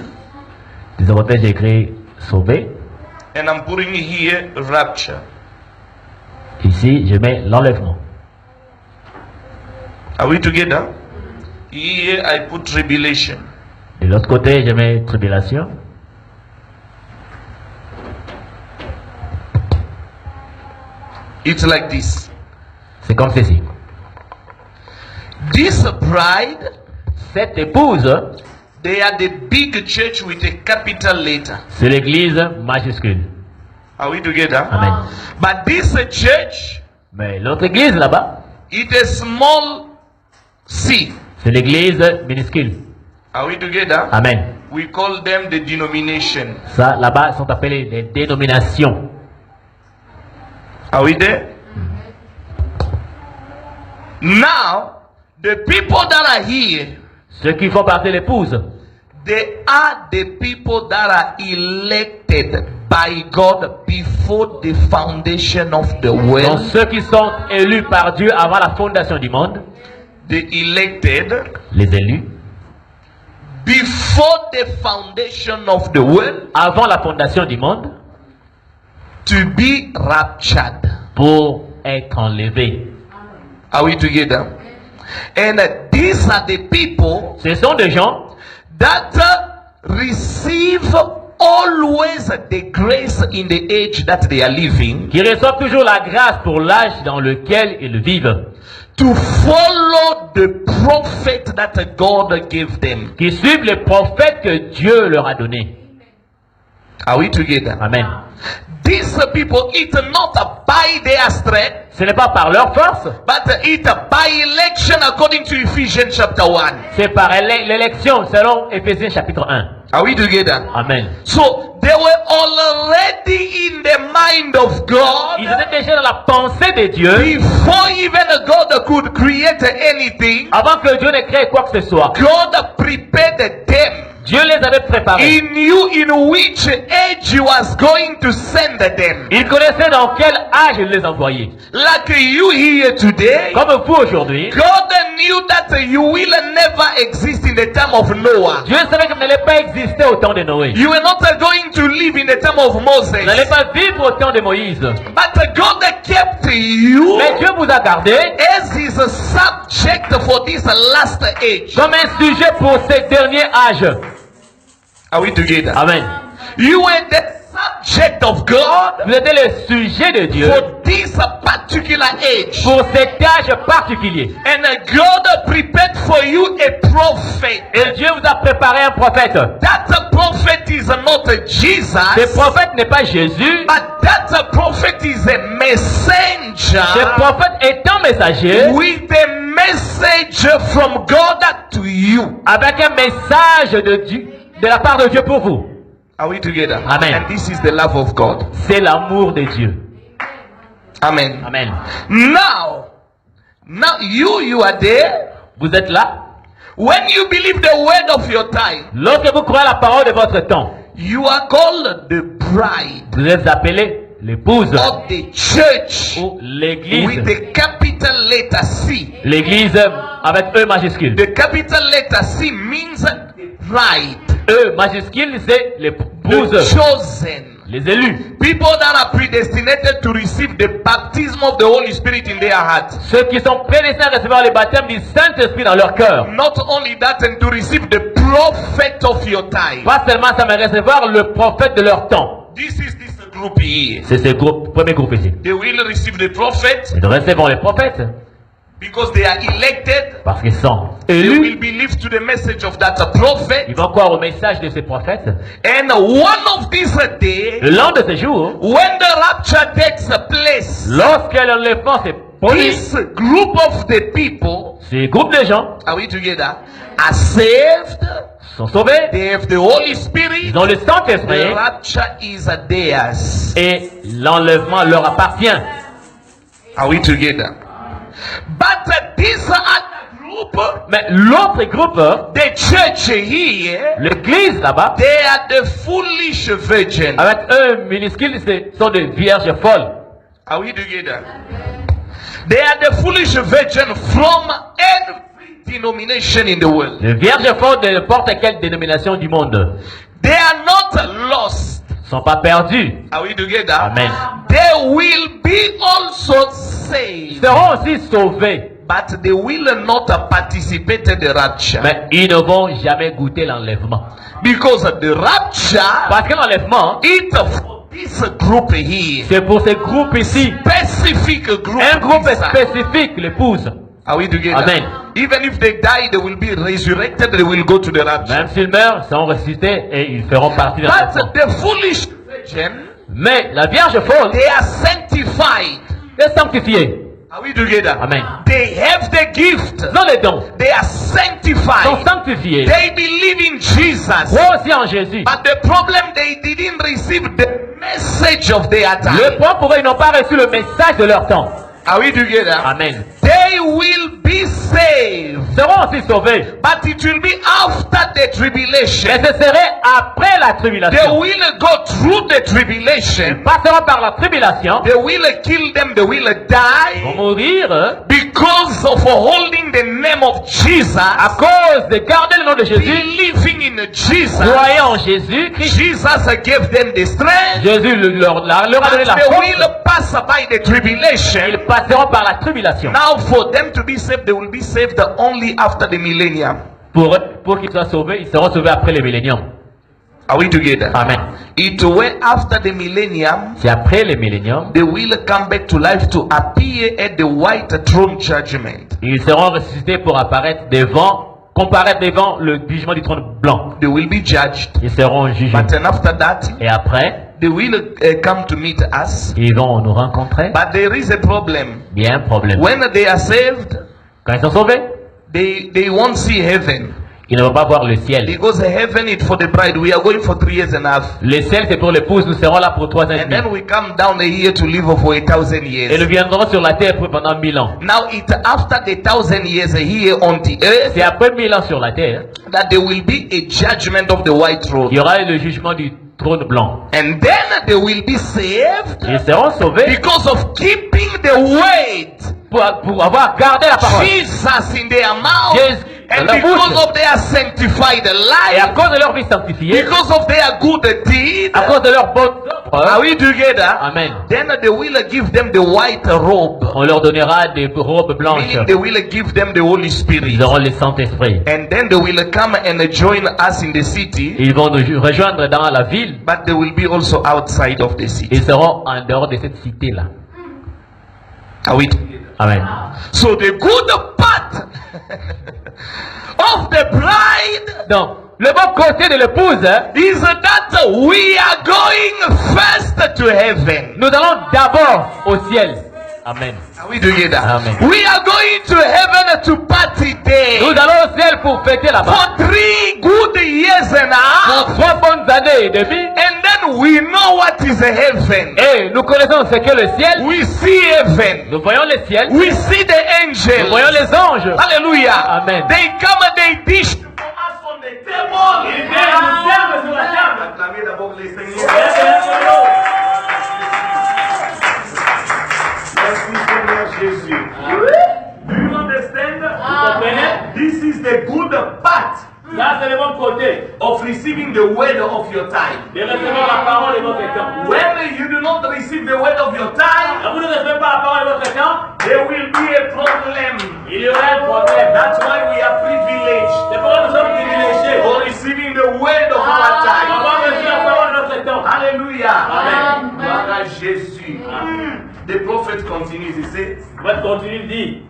Des avantages écrits sauvé. And I'm putting here rapture. Ici, je mets l'enlèvement. Are we together? Here I put tribulation. De l'autre côté, je mets tribulation. It's like this. C'est comme ceci. This bride, Cette épouse, they are the big church with a capital letter. c'est l'église majuscule. Are we together? Amen. But this church, Mais l'autre église là-bas, it is small c. c'est l'église minuscule. Are we together? Amen. We call them the denomination. Ça, là-bas, sont appelés les dénominations. Are we there? Now, the people that are here, Ceux qui font partie de l'épouse, they are the people that are elected by God before the foundation of the sont world. ceux qui sont élus par Dieu avant la fondation du monde. The elected Les élus, before the foundation of the world avant la fondation du monde, to be raptured. pour être enlevés. Are we together? And these are the people Ce sont des gens that receive always the grace in the age that they are living qui reçoivent toujours la grâce pour l'âge dans lequel ils vivent, to follow the prophet that God gave them. qui suivent les prophètes que Dieu leur a donnés. Are we together? Amen. These people, it's not by their strength, Ce n'est pas par leur force, but it's by election according to Ephesians chapter 1. c'est par l'élection selon Éphésiens chapitre 1. Are we together? Amen. So they were already in the mind of Ils God étaient déjà dans la pensée de Dieu before even God could create anything. avant que Dieu ne crée quoi que ce soit. God prepared them. Dieu les avait préparés. He knew in which age He was going to send them. Il connaissait dans quel âge il les envoyait. Like you here today, Comme vous aujourd'hui, God knew that you will never exist in the time of Noah. Dieu savait que vous n'allez pas exister au temps de Noé. You are not going to live in the time of Moses. Vous n'allez pas vivre au temps de Moïse. But God kept you Mais Dieu vous a gardé as His subject for this last age. comme un sujet pour ce dernier âge. Are we together? Amen. You were the subject of God Vous êtes le sujet de Dieu for this particular age. pour cet âge particulier. And God prepared for you a prophet. Et Dieu vous a préparé un prophète. That prophet is not Jesus, Ce prophète n'est pas Jésus. but that prophet is a Ce messenger prophète est un messager with a message from God to you. avec un message de Dieu, de la part de Dieu pour vous. Are we together? Amen. And this is the love of God. C'est l'amour de Dieu. Amen. Amen. Now you are there. Vous êtes là. When you believe the word of your time, Lorsque vous croyez la parole de votre temps, you are called the bride vous êtes appelé l'épouse of the church ou with l'église. the capital letter C. L'église avec E majuscule. The capital letter C means bride, E majuscule, c'est l'épouse, the chosen. les élus. People that are predestinated to receive the baptism of the Holy Spirit in their heart. Ceux qui sont prédestinés à recevoir le baptême du Saint-Esprit dans leur cœur. Not only that, and to receive the prophet of your time. Pas seulement ça, mais recevoir le prophète de leur temps. This group here. C'est ce groupe, premier groupe ici. They will receive the prophet Ils recevront les prophètes because they are elected. parce qu'ils sont They élus. will believe to the message of that prophet. Ils vont croire au message de ces prophètes. And one of these days, Le long de ces jours, when the rapture takes place, lorsque l'enlèvement s'est produit, this group of the people, ces groupes de gens are we together, are saved. sont sauvés. They have the Holy Spirit. Ils ont le Saint-Esprit The rapture is theirs. et l'enlèvement leur appartient. Are we together? But this other group, Mais l'autre groupe, the church here, l'église là-bas, they are the foolish virgin. avec eux minuscules, ce sont des vierges folles. Are we together? They are the foolish virgin from every denomination in the world. Les vierges folles de n'importe quelle dénomination du monde They are not lost. ne sont pas perdues. Are we together? Amen. They will be also Ils saved, seront aussi sauvés, but they will not participate in the rapture. mais ils ne vont jamais goûter l'enlèvement. Because the rapture, Parce que l'enlèvement, it's for this group here. c'est pour ce groupe ici, Specific group. un groupe This, spécifique, l'épouse. Are we together? Amen. Even if they die, they will be resurrected, they will go to the rapture. Même s'ils meurent, ils seront ressuscités et ils feront partie de l'enlèvement. But the foolish virgin, Mais la Vierge folle they are sanctified. est sanctifiée. Are we together? Amen. They have the gift. Ils ont les dons. They are Ils sont sanctified. sanctifiés. They believe in Jesus. Croient aussi en Jésus. But the problem, they didn't receive the message of their Le time. point pour eux, ils n'ont pas reçu le message de leur temps. Are we together? Amen. They will be saved. Ils seront aussi sauvés. But it will be after the tribulation. Mais ce serait après la They tribulation. will go through the Ils tribulation. passeront par la tribulation. They will kill them. They will Ils vont die mourir because of holding the name of Jesus, à cause de garder le nom de Jésus. believing in Jesus. Croyant en Jésus, Christ. Jesus gave them the strength. Jésus leur a donné la And they force. will pass by the tribulation. Ils passeront par la tribulation. Now, for them to be saved, they will be saved only after the millennium. Pour qu'ils soient sauvés, ils seront sauvés après le millénium. Are we together? Amen. It will after the millennium. C'est après le millénium. They will come back to life to appear at the white throne judgment. Ils seront ressuscités pour comparaître devant le jugement du trône blanc. They will be judged. Ils seront jugés. But then after that, Et après, they will come to meet us. ils vont nous rencontrer. But there is a problem. Bien, problème. When they are saved, Quand ils sont sauvés, they won't see heaven. ils ne vont pas voir le ciel. Because heaven is for the bride. We are going for 3 years and a half. Le ciel, c'est pour l'épouse. Nous serons là pour 3 ans et And demi. then we come down here to live for 1,000 Et nous years. viendrons sur la terre pendant 1000 ans. Now it's after the 1,000 years here on the earth C'est après 1000 ans sur la terre, that there will be a judgment of the white il throne. y aura le jugement du trône blanc. And then they will be saved Ils seront sauvés because of keeping the weight pour avoir gardé la parole. Jesus in their mouth. Jésus dans And leur because bouche. of their sanctified Et à life, cause de leur vie sanctifiée, because of their good deed, à cause de leur bonne are œuvre, we together? Amen. Then they will give them the white robe. On leur donnera des robes blanches. Meaning they will give them the Holy Spirit. Ils auront le Saint-Esprit. And then they will come and join us in the city, Ils vont nous rejoindre dans la ville. but they will be also outside of the city. Ils seront en dehors de cette cité-là. Are we together? Amen. So the good part of the bride Donc, le bon côté de l'épouse, is that we are going first to heaven. nous allons d'abord au ciel. Amen. Are we together? Amen. We are going to heaven to party there. Nous allons au ciel pour fêter là-bas. For 3 good years and a Pour half. 3 bonnes années et demie. And then we know what is heaven. Et nous connaissons ce qu'est le ciel. We see heaven. Nous voyons le ciel. We see the Nous voyons angels. les anges. Hallelujah. Amen. They come and they dish for us on the table. Ils viennent nous servent sur la table. Acclamez d'abord les seigneurs. Merci Seigneur Jésus. Do you understand? Vous comprenez? This is the good part Ça, c'est le bon côté of receiving the word of your time. de recevoir la parole de votre temps. When you do not receive the word of your time, Quand vous ne recevez pas la parole de votre temps, there will be a problem. il y aura un problème. That's why we are privileged C'est pourquoi nous sommes privilégiés. for receiving the word of our time. Avoir reçu la parole de notre temps. Hallelujah. Amen. Gloire à Jésus. The prophet continues, he says, Votre continue dit.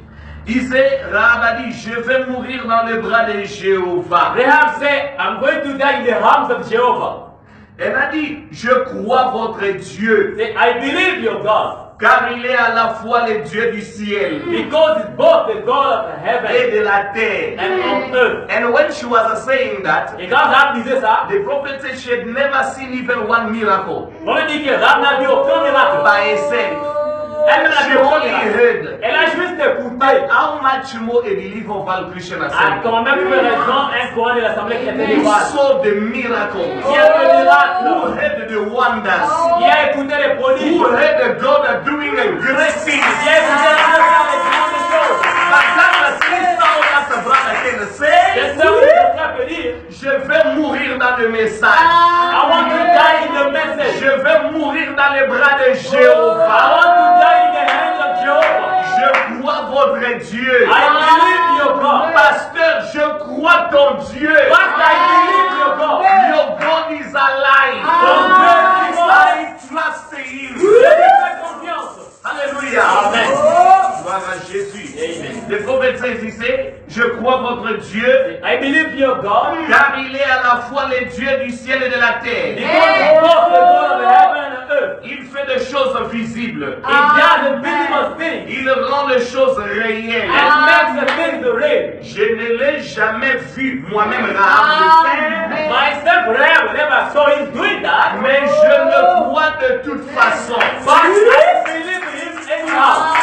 il sait, Rahab a dit, je vais mourir dans les bras de Jéhovah. Rahab said, I'm going to die in the arms of Jehovah. Elle a dit, je crois votre Dieu, Say, I believe your God. car il est à la fois le Dieu du ciel Because it's both the God of et heaven de la terre. and on earth. And when she was saying that, Et quand Rahab disait ça, the prophet said she had never seen even one miracle on lui dit que Rahab n'a vu aucun miracle. by herself. Elle n'a She vu aucun only miracle. heard. Elle a juste écouté. But how much more a believer of all Christian À assembly? combien plus raison un courant de l'Assemblée chrétienne Who d'Écosse saw the miracles? qui a vu le Who miracle, heard the wonders? qui a écouté les prodiges, Who heard the God doing a great thing? qui a écouté les grandes choses. But that sister or that brother can say, C'est ça que le frère peut dire. je vais mourir dans le message. I want to die in the message. Je vais mourir dans les bras de I Jéhovah. want to die in the hands of Jehovah. Je crois votre Dieu. I believe your God. Pasteur, je crois ton Dieu. But I believe your God. Your God is alive. Ton Dieu est vivant. I trust him. Je lui fais confiance. Alléluia. Amen. Gloire à Jésus. Amen. Le prophète saisissait, je crois votre Dieu, I believe your God. car il est à la fois le Dieu du ciel et de la terre. Because it's both the God of heaven and earth. Il fait des choses visibles. He does invisible things. Il rend les choses réelles. And makes the things real. Je ne l'ai jamais vu moi-même Rahab le faire, Myself, Rahab, never saw him doing that. mais je le crois de toute façon. But I believe him anyhow.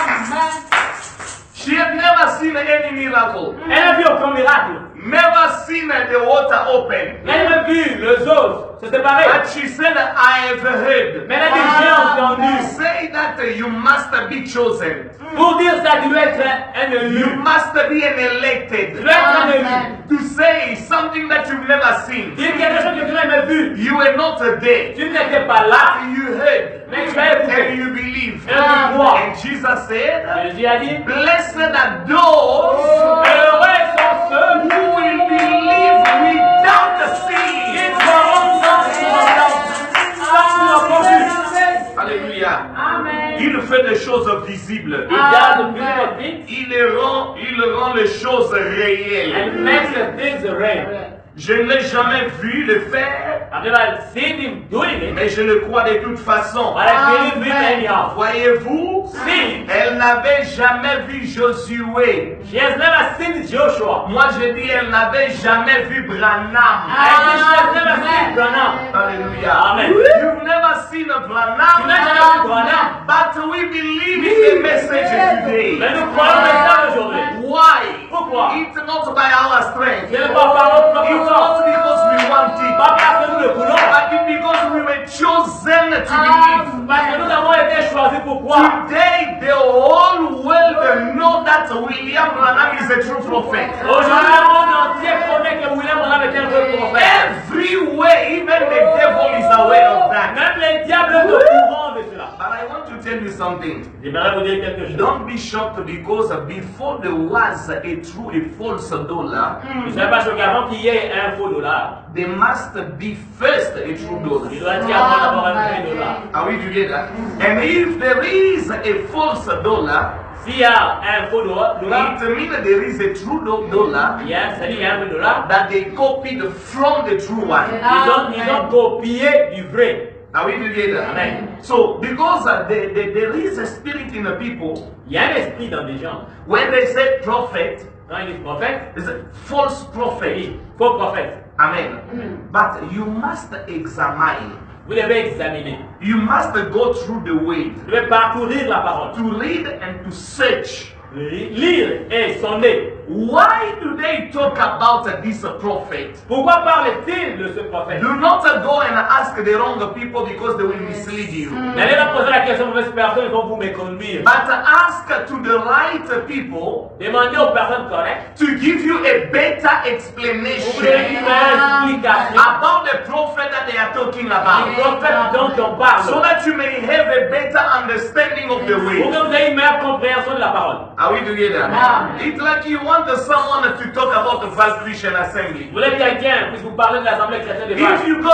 She had never seen any miracle, Any of you comme miracle. never seen the water open. Jamais vu les eaux se séparer. But she said, I have heard. Mais elle a dit, j'ai You entendu. say that you must be chosen. Pour dire ça, tu dois être un You élu. must be an elected. Tu dois être un élu. To say something that you've never seen. Dire quelque chose que tu n'as jamais vu. You were not there. Tu n'étais pas là. You heard. Mais tu as And écouté. you believe. Et tu crois. And Jesus said, Jésus a dit, blessed are those heureux sont ceux who will believe without seeing. qui croiront sans avoir vu. Alléluia. Il fait des choses visibles. He does invisible things Il rend les choses réelles. and makes the things real. Je ne l'ai jamais vu le faire, I've never seen him doing it, mais je le crois de toute façon. but I believe him anyhow. Voyez-vous, See, elle n'avait jamais vu Josué. she has never seen Joshua. Moi je dis, elle n'avait jamais vu Branham. I think she has never seen Branham. Alléluia. Amen. You've never seen a Tu n'as jamais vu Branham, Branham. but we believe in the message today. Mais nous croyons le message aujourd'hui. Why? Pourquoi? It's not by our strength. Ce n'est pas par notre propre It's force. not because we want it, Pas parce que nous le voulons. but it's because we were chosen to believe. Parce que nous avons été choisis pour croire. Today, the whole world know that William Branham is a true prophet. Aujourd'hui, le monde entier connaît que William Branham est un vrai prophète. Everywhere, even the devil is aware of that. Même les diables sont au courant de cela. But I want to tell you something. J'aimerais vous dire quelque chose. Don't be shocked because before there was a true, a false dollar, Ne soyez pas choqués avant qu'il y ait un faux dollar. there must be first a true Il dollar. doit y avoir d'abord un vrai dollar. Are we together? And if there is a false dollar, S'il y a un faux dollar, it means there is a true dollar il y a, c'est-à-dire il y a un vrai dollar. that they copied from the true one. Ils ont copié du vrai. Are we together? Amen. So, because there is a spirit in the people, Il y a un esprit dans des gens. when they say prophet, Quand ils disent prophète, it's a false prophet. oui, faux prophète. Amen. But you must examine. Vous devez examiner. You must go through the way Vous devez parcourir la parole. to read and to search. Lire et sonder. Why do they talk about this prophet? Pourquoi parle-t-il de ce prophète? Do not go and ask the wrong people because they will mislead you. N'allez pas poser la question aux mauvaises personnes, ils vont vous méconduire. But ask to the right people Demandez aux personnes correctes. to give you a better Vous voulez explanation une explication about the prophet that they are talking du about, prophète dont on parle. so that you may have a better understanding of the Pour way. que vous ayez une meilleure compréhension de la parole. Are we together? It's like you want someone to talk about the Val Christian Assembly. Vous voulez quelqu'un puisse vous parler de l'Assemblée chrétienne des If Vaches. you go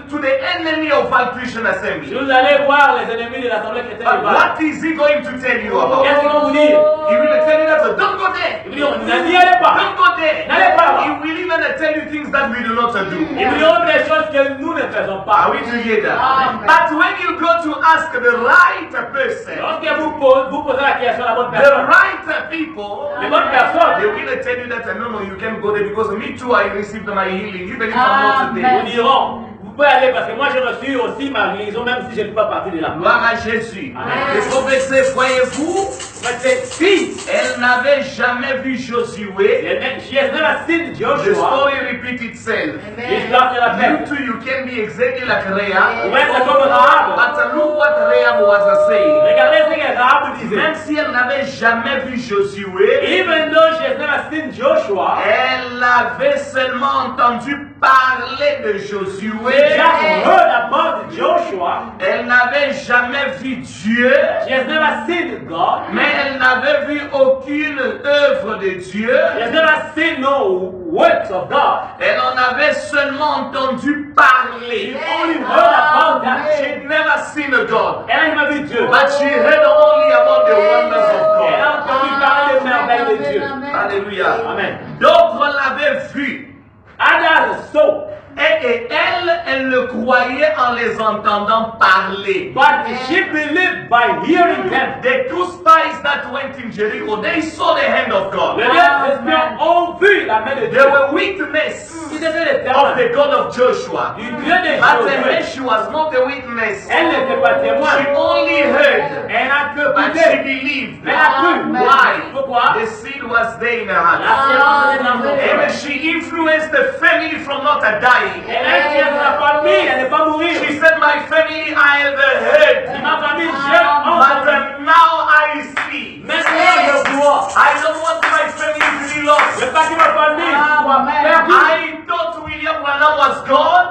to the enemy of Val Christian Si Assembly, vous allez voir les ennemis de l'Assemblée chrétienne des Vaches, what is he going to tell you about? qu'est-ce qu'ils vont vous dire? He will tell you that don't go there. Ils vous diront, n'y allez pas. Don't go there. N'allez pas là. He will even tell you things that we do not do. Ils vous diront des choses que nous ne faisons Are pas. we together? But when you go to ask the right person, Lorsque vous posez la question à la bonne the personne, right people, les bonnes personnes, they will tell you that no, you can't go there because me too, I received my healing, even if I'm not there. vous diront, vous pouvez aller parce que moi j'ai reçu aussi ma guérison même si je ne fais pas partie de la Gloire à Jésus. Amen. Le prophète, voyez-vous, Cette fille, elle n'avait jamais vu Josué. she has never seen The Joshua. story repeats itself. L'histoire se You répète. too, you can be exactly like Rahab. Vous êtes comme Rahab. But look what Rahab was saying. Regardez ce que Rahab disait. Même si elle n'avait jamais vu Josué, Even though she has never seen Joshua, elle avait seulement entendu parler de she Josué. just heard about Joshua. Elle n'avait jamais vu Dieu, She has never seen God. mais elle n'avait vu aucune œuvre de Dieu. She has never seen no works of God. Elle en avait seulement entendu She parler. only heard about that. She'd never seen a God, Elle n'a jamais vu Dieu. but she heard only about the wonders of Elle a God. entendu parler des merveilles de Dieu. Alléluia. Amen. D'autres l'avaient vu. Others saw. Et et elle le croyait en les entendant parler. But she believed by hearing them. The two spies that went in Jericho, they saw the hand of God. Les deux espions ont vu la main de They Dieu. were witness Ils étaient les of témoins the God of Joshua. du Dieu de But Josué. she was not a witness. Elle n'était pas témoin. She only heard. Elle n'a que And she écouté. believed. Elle a cru. Why? Pourquoi? The seed was there in her La heart. séance était dans son cœur. And she influenced the family from not dying. Elle a influencé la famille, elle n'est pas mourir. She said, my family I ever heard. Ma famille, j'ai But entendu. now I see. Maintenant, je vois. I don't want my family to be Je lost. veux pas que ma famille soit perdue. I thought William Branham was God.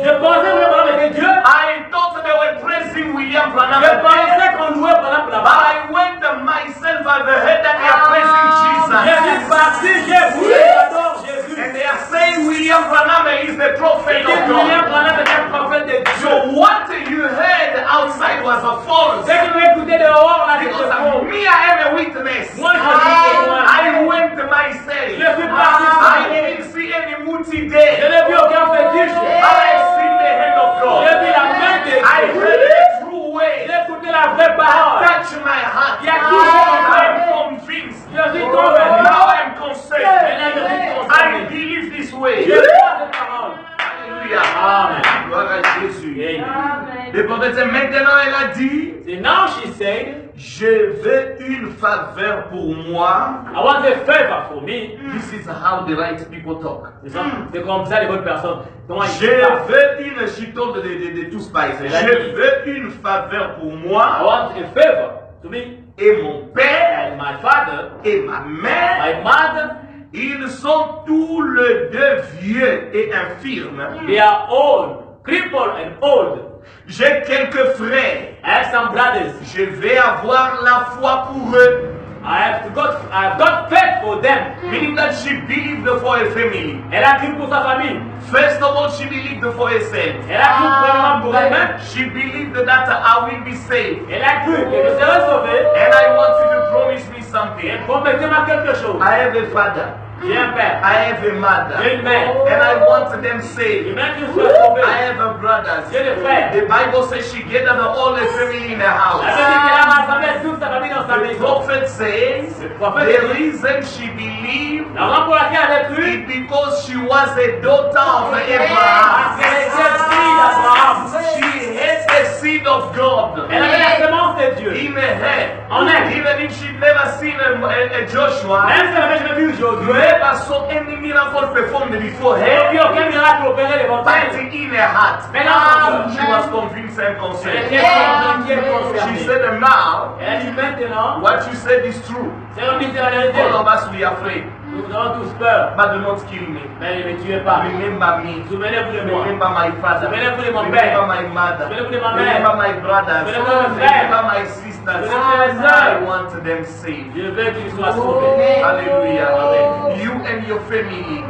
Je pensais vraiment avec Dieu. I thought they were praising William Branham. Je pensais qu'on louait pendant But là-bas. I went myself, I've heard that they are praising Je suis Jesus. parti, j'ai voulu, j'adore Jésus. And they are saying William Branham is the prophet Et of William God. Branham était prophète de Dieu. So what you heard outside was a false. Ce que vous écoutez dehors, là, c'est Because faux. me, I am a witness. Moi, je suis témoin. I went myself. Je suis parti I seul. didn't see any muti Je there. n'ai vu aucun fétiche. I seen the hand of J'ai God. vu la main de I Dieu. heard the true way. J'ai écouté la vraie parole. Touch my heart. Il y a touché mon cœur. I'm convinced. Je suis convaincu. Now I'm convinced. Maintenant, je suis I concerné. believe this way. Je crois cette parole. Alléluia. Amen. Gloire à Jésus. Amen. Le prophète dit, maintenant elle a dit, And now she said, je veux une faveur pour moi. I want a favor for me. This is how the right people talk. C'est ça, c'est comme ça les bonnes personnes. Comment ils Je parlent. veux une, she told the two spies, Elle a je dit, veux une faveur pour I moi want a favor to me. et mon père And my father, et ma mère. my mother, Ils sont tous les deux vieux et infirmes. they are old, crippled and old. J'ai quelques frères. I have some brothers. Je vais avoir la foi pour eux. I have got faith for them. Meaning that she believed for her family. Elle a cru pour sa famille. First of all, she believed for herself. Elle a cru premièrement pour elle-même. She believed that I will be saved. Elle a cru que je serai sauvé. And I want you to promise me something. Et promettez-moi quelque chose. I have a father. J'ai un père. I have a mother. J'ai une mère. And I want them Et saved. même que je sois sauvé. I have a brothers. J'ai des frères. The Bible says she gathered all the family in her house. La Bible dit qu'elle a rassemblé toute sa famille dans sa The maison. prophet says Le prophète the dit, reason she believed la raison pour laquelle elle a cru, is because she was a daughter of parce Abraham. qu'elle était fille d'Abraham. She had the seed of God Elle avait la semence de Dieu. in her head. En elle. Even if she'd never seen a Joshua, Même si elle n'avait jamais vu Josué, never saw any miracle performed before elle her, n'a vu aucun miracle opéré devant but elle. in her heart, Mais dans son she cœur, was convinced and elle concerned. était convaincue et She concernée. said, now, Elle a dit maintenant, what you said is true. c'est comme dit la vérité. All of us, we are afraid, Nous avons tous peur, but do not kill me. mais ne me tuez pas. Remember me. Souvenez-vous de moi. Remember my father. Souvenez-vous de mon Remember père. my mother. Souvenez-vous de ma mère. Remember my brothers. Souvenez-vous de mes frères. Remember my sisters. Souvenez-vous de mes sœurs. I want them saved. Je veux qu'ils soient sauvés. Hallelujah. Amen. You and your family,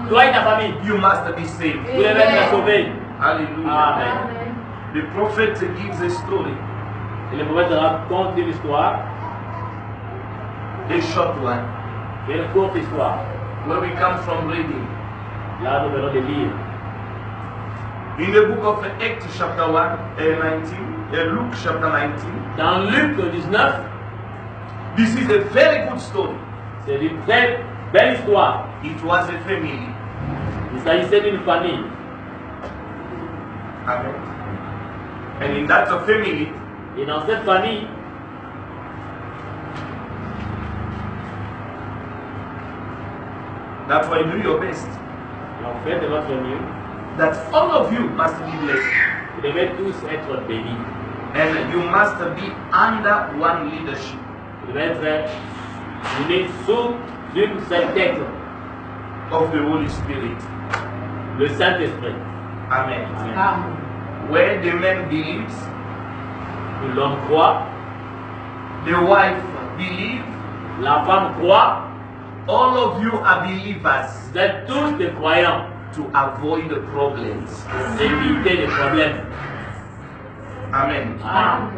Toi et ta famille, you must be saved. vous devez être sauvés. Hallelujah. Amen. The prophet gives a story, Et le prophète raconte une histoire, a short one, une courte histoire. where we come from reading. Là, nous venons de lire. In the book of Acts chapter 19, Luke chapter 19, Dans Luc 19, this is a very good story. c'est une très belle histoire. It was a family. Il s'agissait d'une famille. Amen. And in that family, Et dans cette famille, that's why do your best. en fait de votre mieux, That all of you must be blessed. vous devez tous être bénis. And you must be under one leadership. Vous devez être unis sous une seule tête, Of the Holy Spirit. le Saint-Esprit. Amen. Amen. Where the man believes, Où l'homme croit, the wife believes, la femme croit, all of you are believers vous êtes tous des croyants. to avoid the problems. Éviter les problèmes. Amen. Amen.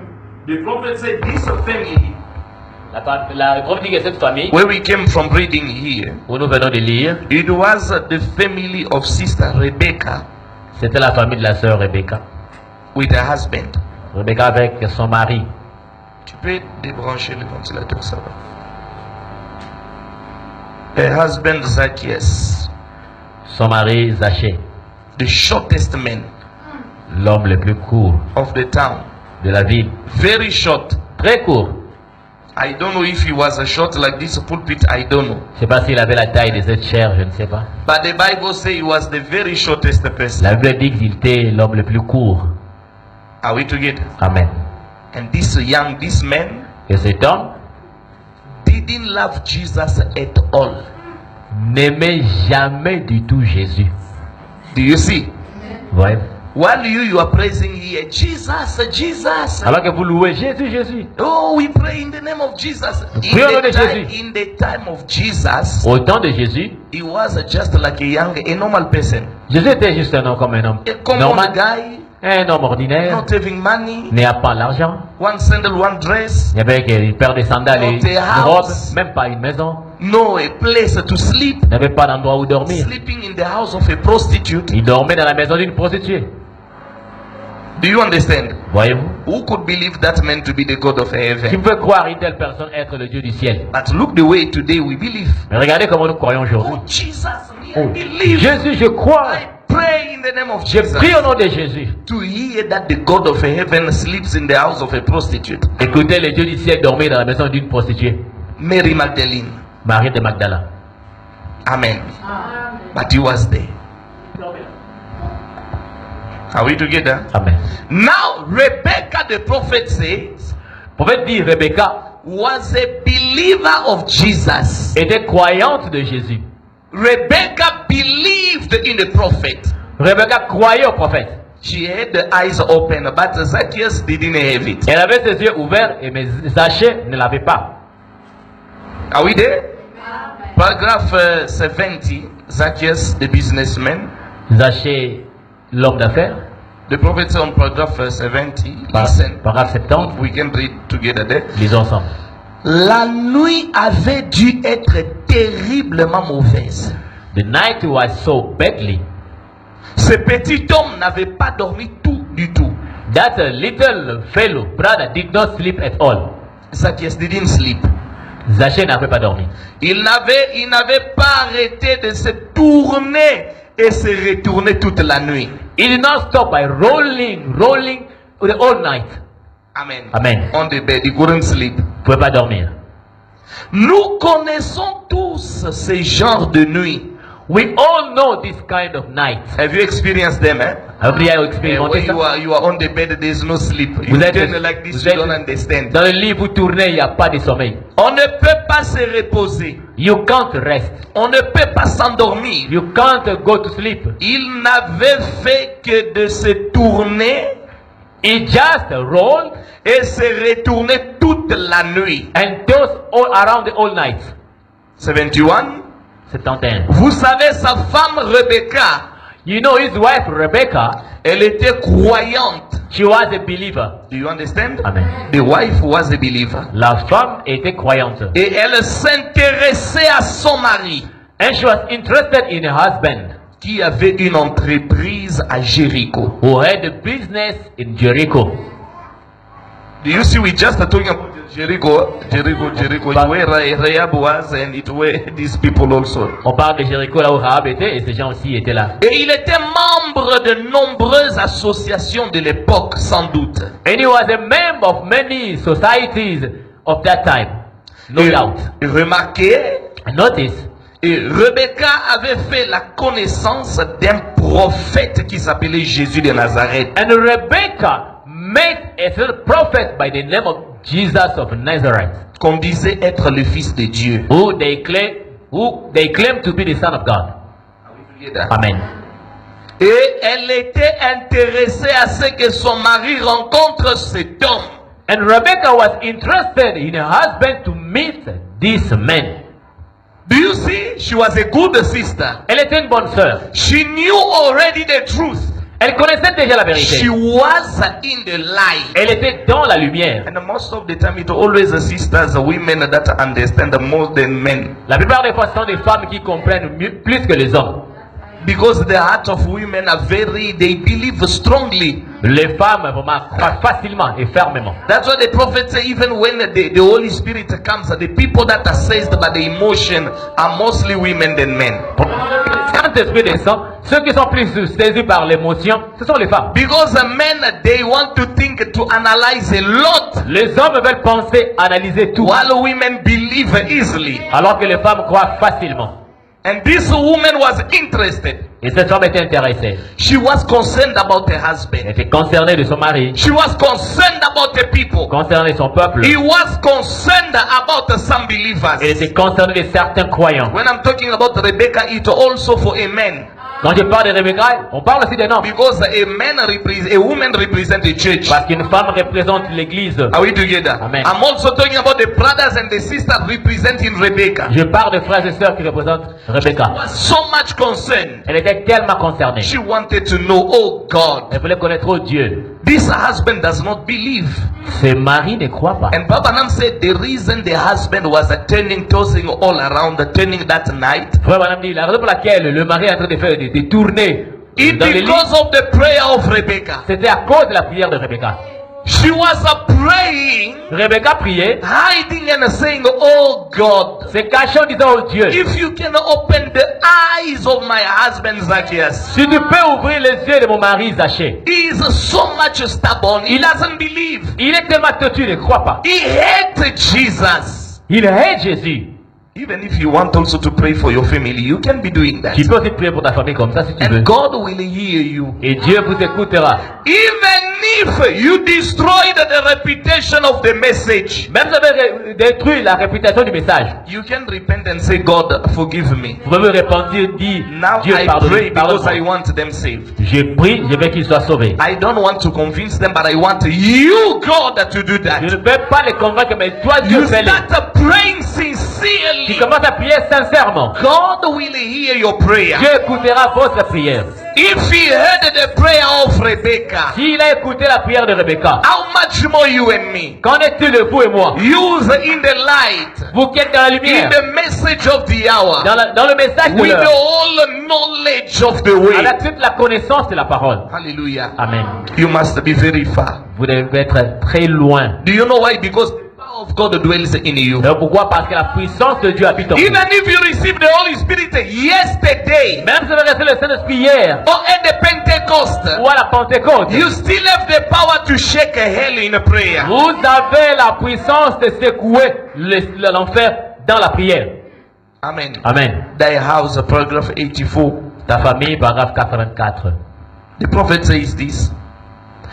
The prophet said, this family, La prophète dit que cette famille, where we came from reading here, où nous venons de lire, it was the family of sister Rebecca c'était la famille de la sœur Rebecca. with her husband. Rebecca avec son mari. Tu peux débrancher le ventilateur, ça va. Her husband Zacchaeus, Son mari Zachée, the shortest man l'homme le plus court of the town. de la ville. Very short. Très court. I don't know if he was a short like this pulpit, I don't know. Je ne sais pas s'il avait la taille de cette chair, je ne sais pas. But the Bible says he was the very shortest person. La Bible dit qu'il était l'homme le plus court. Are we together? Amen. And this man Et cet homme didn't love Jesus at all. n'aimait jamais du tout Jésus. Do you see? Voyez? While you are praising here, Jesus, Jesus. Alors que vous louez Jésus, Jésus. Oh, we pray in the name of Jesus. Prions au nom de Jésus. In the time of Jesus, Au temps de Jésus, he was just like a normal person. Jésus était juste un homme comme un homme A common normal, guy, un homme ordinaire, not having money, n'ayant pas l'argent. one sandal, one dress, Il y avait une paire de sandales et Not a une robe, house. même pas une maison. no a place to sleep, Il n'avait pas d'endroit où dormir. sleeping in the house of a prostitute. Il dormait dans la maison d'une prostituée. Do you understand? Voyez-vous? Who could believe that man to be the God of Qui heaven? peut croire une telle personne être le Dieu du ciel? But look the way today we believe. Mais regardez comment nous croyons aujourd'hui. Oh, Jesus, me, I Oh, believe. Jésus, je crois. I pray in the name of Je Jesus. prie au nom de Jésus. To hear that the God of heaven sleeps in the house of a prostitute. Écoutez le Dieu du ciel dormir dans la maison d'une prostituée. Mary Magdalene. Marie de Magdala. Amen. But he was there. Are we together? Amen. Now, Rebecca the prophet says, Le prophète dit Rebecca was a believer of Jesus. était croyante de Jésus. Rebecca believed in the prophet. Rebecca croyait au prophète. She had the eyes open, but Zacchaeus didn't have it. Elle avait ses yeux ouverts et mais Zachée ne l'avait pas. Are we there? Paragraph 70, Zacchaeus the businessman. Zachée, l'homme d'affaires. The prophet said on paragraph 70, listen, Paragraphe 70. we can read together there. Lisons ensemble. La nuit avait dû être terriblement mauvaise. The night was so badly Ce petit homme n'avait pas dormi tout du tout. that a little fellow brother did not sleep at all. Zacchaeus didn't sleep. Zachée n'avait pas dormi. Il n'avait pas arrêté de se tourner et se retourner toute la nuit. He did not stop by rolling the whole night. Amen. Amen. On the bed, he couldn't sleep. Il ne pouvait pas dormir. Nous connaissons tous ces genres de nuit. We all know this kind of night. Have you experienced them, eh? Avez-vous When expérimenté ça? you are on the bed, there is no sleep. You Vous êtes, turn like this, you don't understand. dans le lit, vous tournez, il n'y a pas de sommeil. On ne peut pas se reposer. You can't rest. On ne peut pas s'endormir. You can't go to sleep. Il n'avait fait que de se tourner He just rolled et se retourner toute la nuit. and tossed all around the whole night. 71. 71. Vous savez, sa femme Rebecca, You know his wife Rebecca, elle était croyante. she was a believer. Do you understand? Amen. The wife was a believer. La femme était croyante. Et elle s'intéressait à son mari And she was interested in her husband qui avait une entreprise à Jéricho. who had a business in Jericho. Do you see, we just are talking about Jericho. Where Rahab was, and it were these people also. On parle de Jéricho là où Rahab était et ces gens aussi étaient là. Et il était membre de nombreuses associations de l'époque, sans doute. And he was a member of many societies of that time. No doubt. Et remarquez, Notice, et Rebecca avait fait la connaissance d'un prophète qui s'appelait Jésus de Nazareth. and Rebecca met a certain prophet by the name of Jesus of Nazareth, Qu'on disait être le fils de Dieu. who they claim to be the Son of God. Amen. Et elle était intéressée à ce que son mari rencontre cet homme. And Rebecca was interested in her husband to meet this man. Do you see? She was a good sister. Elle était une bonne sœur. She knew already the truth. Elle connaissait déjà la vérité. She was in the light. Elle était dans la lumière. And most of the time, it's always the sisters, the women that understand more than men. La plupart des fois, ce sont des femmes qui comprennent plus que les hommes. Because the heart of women are they believe strongly. Les femmes vraiment croient facilement et fermement. That's why the prophet said, even when the Holy Spirit comes, the people that are seized by the emotion are mostly women than men. Quand l'esprit descend, ceux qui sont plus saisis par l'émotion, ce sont les femmes. Because the men, they want to think, to analyze a lot. Les hommes veulent penser, analyser tout. While women believe easily. Alors que les femmes croient facilement. And this woman was interested. Et cette femme était intéressée. She was concerned about her husband. Elle était concernée de son mari. She was concerned about the people. Concernée de son peuple. He was concerned about some believers. Elle était concernée de certains croyants. When I'm talking about Rebecca, it's also for a man. Quand je parle de Rebecca, on parle aussi des hommes. Because a woman represents the church. Parce qu'une femme représente l'église. Are we together? Amen. I'm also talking about the brothers and the sisters representing Rebecca. Je parle de frères et sœurs qui représentent Rebecca. Was so much concerned. Elle était tellement concernée. She wanted to know, oh God. Elle voulait connaître oh Dieu. This husband does not believe. Ce mari ne croit pas. And Baba Nam said the reason the husband was tossing all around, turning that night. Frère Madame dit, la raison pour laquelle le mari est en train de faire des tournées It dans les lits, because of the prayer of Rebecca. c'était à cause de la prière de Rebecca. She was praying, Rebecca priait, hiding and saying, oh God, se cachant, disant oh Dieu, if you can open the eyes of my husband Zacchaeus. si tu peux ouvrir les yeux de mon mari Zachée. He is so much stubborn, he doesn't believe. Il est tellement têtu, il ne croit pas. He hates Jesus. Il hait Jésus. Even if you want also to pray for your family, you can be doing that. Tu peux aussi prier pour ta famille comme ça si tu veux. And God will hear you. Et Dieu vous écoutera. Even if you destroyed the reputation of the message, Même si vous avez détruit la réputation du message, you can repent and say, God, forgive me. vous pouvez vous repentir, dire Now Dieu I pardonne. pray because I want them saved. Je prie, je veux qu'ils soient sauvés. I don't want to convince them, but I want you, God, to do Je that. ne peux pas les convaincre, mais toi Dieu You fais-le. start praying Tu sincerely. commences à prier sincèrement. God will hear your prayer. Dieu écoutera votre prière. If he heard the prayer of Rebecca, S'il a écouté la prière de Rebecca, how much more you and me? qu'en est-il de vous et moi? Use in the light, Vous qui êtes dans la in lumière, the message of the hour, dans le message de with the l'heure, whole knowledge of the way. avec toute la connaissance de la parole. Hallelujah. Amen. You must be very far. Vous devez être très loin. Do you know why? Because the power of God dwells in you. Et pourquoi? Parce que la puissance de Dieu habite en vous. Even if you received the Holy Spirit yesterday Même si vous avez reçu le Saint-Esprit hier, or at the Pentecost, ou à la Pentecôte, you still have the power to shake hell in prayer. vous avez la puissance de secouer l'enfer dans la prière. Amen. Amen. Thy house, paragraph 84. Ta famille, paragraphe 84. The prophet says this.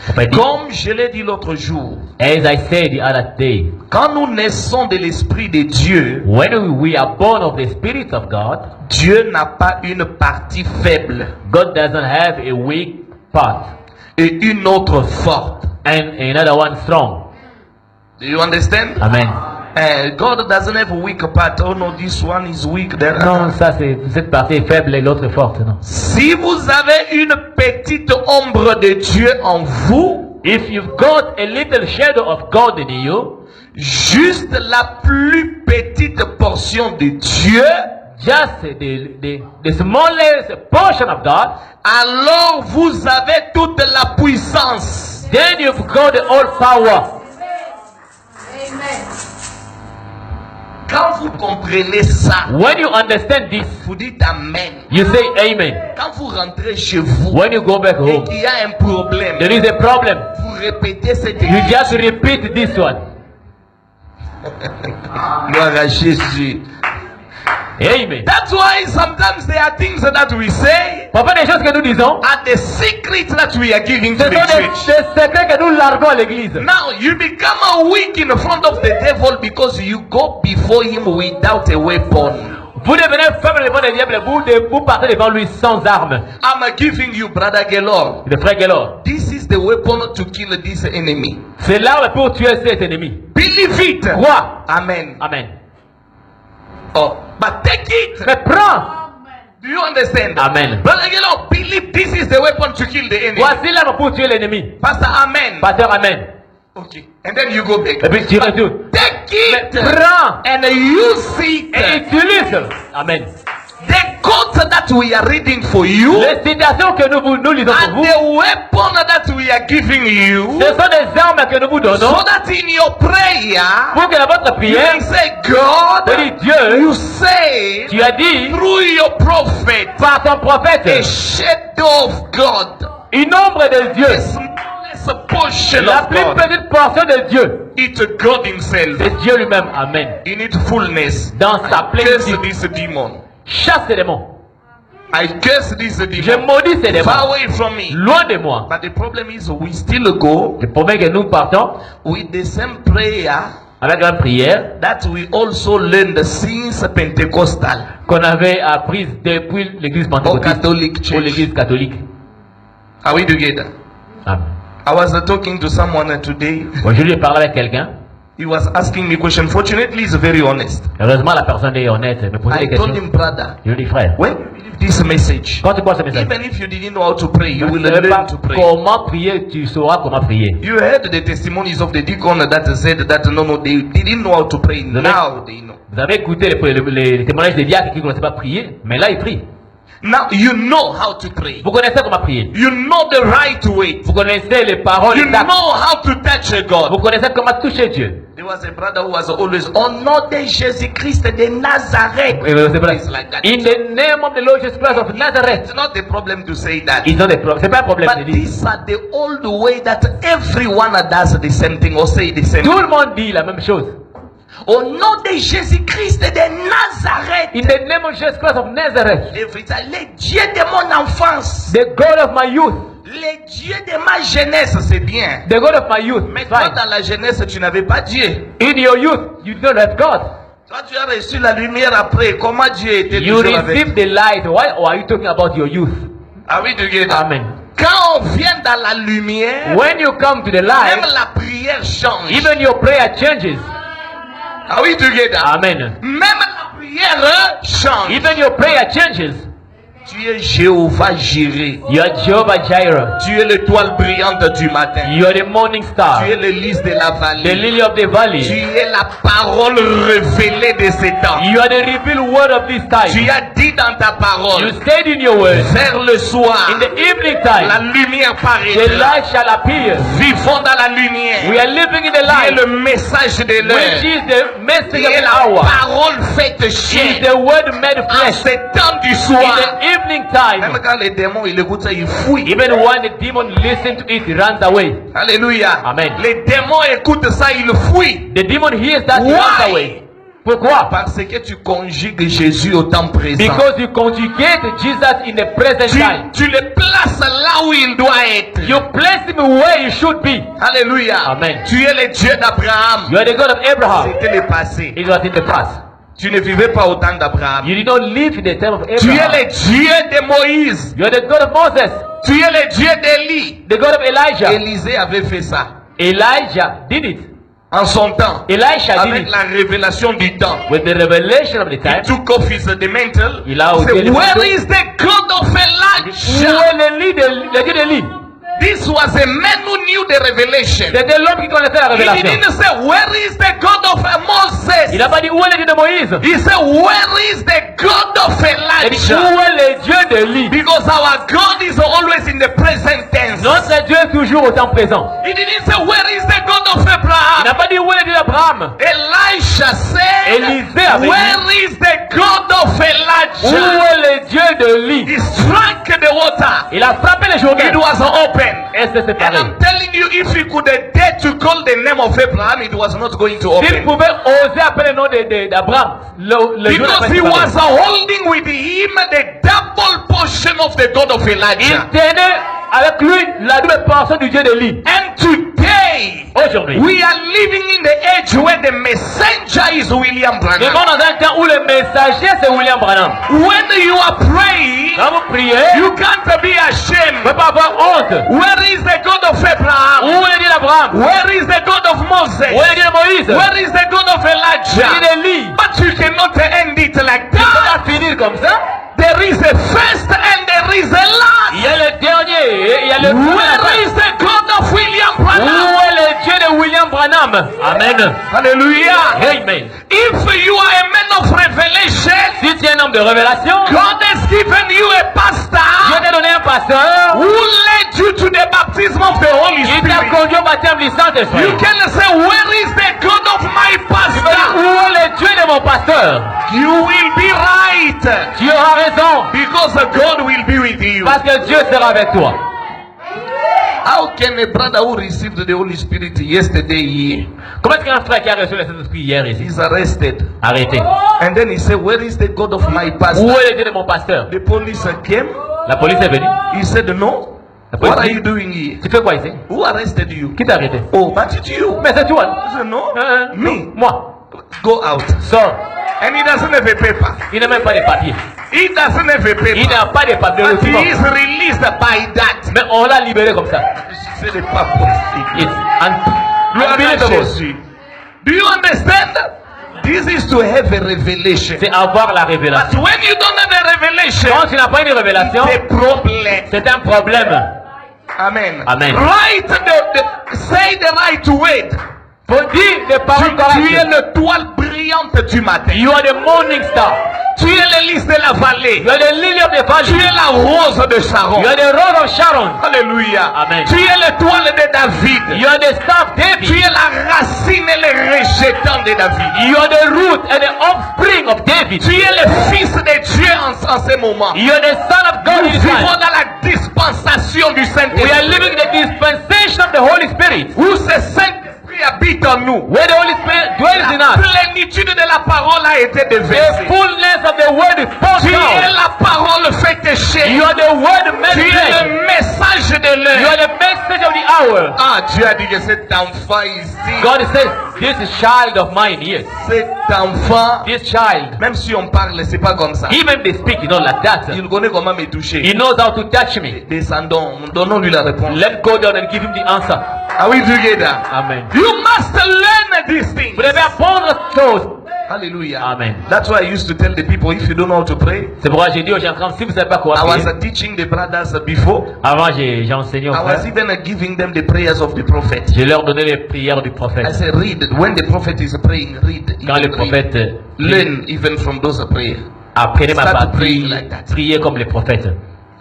On peut dire, Comme je l'ai dit l'autre jour, as I said the other day, quand nous naissons de l'Esprit de Dieu, when we are born of the Spirit of God, Dieu n'a pas une partie faible God doesn't have a weak part et une autre forte. and another one strong. Do you understand? Amen. God doesn't have a weak part. Oh no, this one is weak. Non, ça c'est cette partie est faible et l'autre est forte, non. Si vous avez une petite ombre de Dieu en vous, If you've got a little shadow of God in you, juste la plus petite portion de Dieu, just the smallest portion of God, alors vous avez toute la puissance. then you've got the all power. Quand vous comprenez ça, When you understand this, vous dites Amen. you say Amen. Quand vous rentrez chez vous When you go back et home, qu'il y a un problème, there is a problem. vous répétez cette You just repeat this one. Gloire à Jésus. Amen. That's why sometimes there are things that we say Parfois des choses que nous disons, are the secrets that we are giving ce to sont the des church. secrets que nous larguons à l'église. Now you become weak in front of the devil because you go before him without a weapon. Vous devenez faible devant le diable, vous partez devant lui sans armes. I'm giving you, brother Gelor. Le frère Gelor, This is the weapon to kill this enemy. c'est l'arme pour tuer cet ennemi. Believe it. Crois. Amen. Amen. Oh, but take it. Mais prends. Do you understand? Amen. Brother Gelon, believe this is the weapon to kill the enemy. Voici l'arme pour tuer l'ennemi. Pastor, amen. Pasteur, amen. Okay. And then you go back. Et puis tu retournes. Take it. Prends And use it. et utilise. Amen. The quotes that we are reading for you Les citations que nous lisons pour and vous, the weapon that we are giving you, ce sont des armes que nous vous donnons so that in your prayer, pour que dans votre you prière, can say, God, vous dites Dieu, you say tu as dit through your prophet, par ton a prophète, shadow of God, une ombre de a Dieu, smallest portion la of plus God, petite portion de Dieu, it's God himself c'est Dieu lui-même. Amen. in its fullness. Dans sa I curse plénitude, this demon. chasse ces démons. I curse this Je demon. maudis ces démons. Far away from me. Loin de moi. But the problem is we still go Le problème est que nous partons with the same prayer avec la prière that we also learned since Pentecostal qu'on avait apprise depuis l'église or pentecôtiste Catholic ou Church. l'église catholique. Are we together? Amen. I was talking to someone today. Aujourd'hui, je parlais avec quelqu'un. He was asking me a question. Fortunately, he's very honest. Heureusement, la personne est honnête. Me posait I des told questions. him, brother, Je lui dis, frère, when you believe this message, quand tu crois ce message, even if you didn't know how to pray, you tu will ne sais pas learn to pray. comment prier, tu sauras comment prier. You heard the testimonies of the deacon that said that no, they didn't know how to pray. Now they know. Vous avez écouté les témoignages des diacres qui ne connaissaient pas prier, mais là, ils prient. Now you know how to pray. Vous connaissez comment prier. You know the right way. Vous connaissez les paroles You exactes. know how to touch God. Vous connaissez comment toucher Dieu. There was a brother who was always, oh nom de Jésus-Christ de Nazareth. Oui, c'est vrai. It's like that. In the name of the Lord Jesus Christ of Nazareth. It's not a problem to say that. Ils ont des problèmes. C'est pas un problème de But dire. these are the old way that everyone does the same thing or say the same Tout thing. le monde dit la même chose. Au nom de Jésus-Christ de Nazareth. In the name of Jesus Christ of Nazareth. Every time, le Dieu de mon enfance, The God of my youth. le Dieu de ma jeunesse, c'est bien. The God of my youth. Mais toi, Fine. dans la jeunesse, tu n'avais pas Dieu. In your youth, you don't have God. Toi, tu as reçu la lumière après. Comment Dieu était You toujours avec receive the light. Why are you talking about your youth? Ah oui, together. Amen. Quand on vient dans la lumière, When you come to the même light, la prière change. even your prayer changes. Ah oui, together. Amen. Même la prière change. Even your prayer changes. Tu es Jéhovah Jireh. You are Jehovah Jireh. Tu es l'étoile brillante du matin. You are the morning star. Tu es le lys de la The vallée. lily of the Tu valley. es la parole révélée de ces temps. You are the revealed word of this Tu time. as dit dans ta You parole, said in your word, vers le soir, in the evening la time, lumière the paraîtra. light shall appear. Vivons dans la lumière. We are living in the Tu es light, le message de which l'heure. is the message Tu of es the la hour. parole faite It is chair. the word made En flesh. ces temps du In soir, the evening time, même quand les démons ils écoutent ça, ils fouillent. even when the demon listens to it, he runs away. Alléluia. Amen. Les démons écoutent ça, ils fouillent. The demon hears that, he Why? runs away. Pourquoi? Parce que tu conjugues Jésus au temps présent. Because you conjugate Jesus in the present time. Tu le places là où il doit être. You place him where he should be. Alléluia. Amen. Tu es le Dieu d'Abraham. You are the God of Abraham. C'était le passé. It was in the past. Tu ne vivais pas au temps d'Abraham. You did not live in the time of Tu es Abraham. le Dieu de Moïse. You are the God of Moses. Tu es le Dieu d'Élie. The God of Elijah. Élisée avait fait ça Elijah did it. en son temps. Elisha did Avec it. la révélation du temps. With the revelation of the He time. took off his mantle. Il a ôté Said, le where manteau. is the God of Où Elijah? est le Dieu d'Élie? This was a man who knew the revelation. C'était l'homme qui connaissait la He révélation. didn't say, where is the God of Moses? Il n'a pas dit où est le Dieu de Moïse. He said, where is the God of Il dit où Elijah? est le Dieu d'Élie. Because our God is always in the present tense. Notre Dieu est toujours au temps présent. He didn't say, where is the God of Il n'a Abraham? pas dit où est le Dieu d'Abraham. Elisha said, Élisée avait dit, where is the God of où Elijah? est le Dieu d'Élie. He struck the water. Il a frappé les journées. It was open. Et c'est And séparé. I'm telling you, if he could dare to call the name of Abraham, it was not going to S'il open. pouvait oser appeler le nom d'Abraham, le jour Because he was holding with him the double portion of the God of il Elijah. tenait avec lui la double portion du Dieu d'Élie. And today, Aujourd'hui, we are living in the age where the messenger is William nous vivons Branham. dans un temps où le messager c'est William Branham. When you are praying, Quand vous priez, you can't be vous ne ashamed. pouvez pas avoir honte. Where is the God of Où Abraham? est le Dieu d'Abraham? Where is the God of Où est Moses? le Dieu de Moïse? Where is the God of Le Dieu Elijah? d'Élie. But you cannot end it like Tu ne peux that. pas finir comme ça. There is a first and there is a last. Il y a le dernier et il y a le Where is the God of William Où Branham? est le Dieu de William Branham? Amen. Hallelujah. Amen. If you are a man of revelation, Si tu es un homme de révélation, God has given you a Dieu pastor t'a donné un pasteur. who led you to the baptism of the Holy Il t'a Spirit. conduit au baptême du Saint-Esprit. You can say, where is the God of my Où pastor? est le Dieu de mon pasteur? You will be right. Tu auras raison. Because God will be with you. Parce que Dieu sera avec toi. How can a brother who received the Holy Spirit yesterday here Comment est-ce qu'un frère qui a reçu le Saint-Esprit hier ici? is arrested? Arrêtez. And then he said, where is the God of my Où pastor? est le Dieu de mon pasteur? The police came. La police est venue. He said, no. La police What are dit, you doing here? tu fais quoi ici? Who arrested you? Qui t'a arrêté? Oh, but it's you. Mais c'est toi. I said, no. Me. Me. Moi. Go out. Sors. And he doesn't have a paper. Il n'a même pas de papiers. He doesn't have a Il paper. n'a pas de papiers. But he is released by that. Mais on l'a libéré comme ça. Ce n'est pas possible. It's Gloire à unbelievable. Jésus. Do you understand? This is to have a revelation. C'est avoir la révélation. But when you don't have a revelation, Quand tu n'as pas une révélation, c'est problème. c'est un problème. Amen. Amen. Write say the right word. Faut dire des paroles Tu es correctes. l'étoile brillante du matin. You are the morning star. Tu es l'hélice de la vallée. You are the lily of the Tu valley. es la rose de Sharon. You are the rose of Sharon. Alléluia. Amen. Tu es l'étoile de David. You are the star of David. Tu es la racine et le rejetant de David. You are the root and the offspring of David. Tu es le fils de Dieu en ce moment. You are the son of God Nous in vivons Israel. dans la dispensation du We are Saint-Esprit. living the dispensation of the Holy Spirit. Où ce Saint-Esprit habite en nous. Where the Holy Spirit dwells in La us. plénitude de la parole a été The déversée. fullness of the word is poured Tu es down. la parole faite chair. You are the word made Tu es flesh. le message de You are l'heure. the message of the hour. Ah, Dieu a dit que cet enfant ici, God says, this is child of mine here. cet enfant, This child, même si on parle, c'est pas comme ça. even they speak, you know, like that. Il connaît comment me toucher. He knows how to touch me. Descendons, donnons-lui la réponse. Let's go down and give him the answer. Are we together? Amen. You must learn these things. Vous devez apprendre cette chose. Hallelujah. Amen. That's why I used to tell the people, if you don't know how to pray, C'est pourquoi j'ai dit aux gens, si vous ne savez pas quoi I was prier, teaching the brothers before. avant j'ai enseigné aux I was frères, even giving them the prayers of the prophet. je leur donnais les prières du I prophète. said, read. When the prophet is praying, read. Quand le Even read. prophète Learn even from those prayers. apprenez ma Start partie, praying like that. priez comme les prophètes.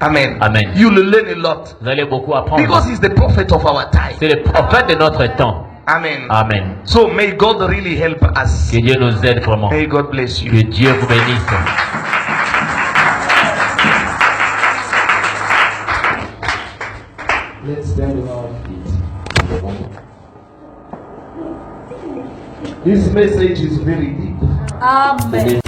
Amen. Amen. You will learn a lot. Vous allez beaucoup apprendre. Because he's the prophet of our time. C'est le prophète de notre temps. Amen. Amen. So may God really help us. Que Dieu nous aide vraiment. May God bless Que you. Dieu vous bénisse. Let's stand on our feet. This message is very deep. Amen.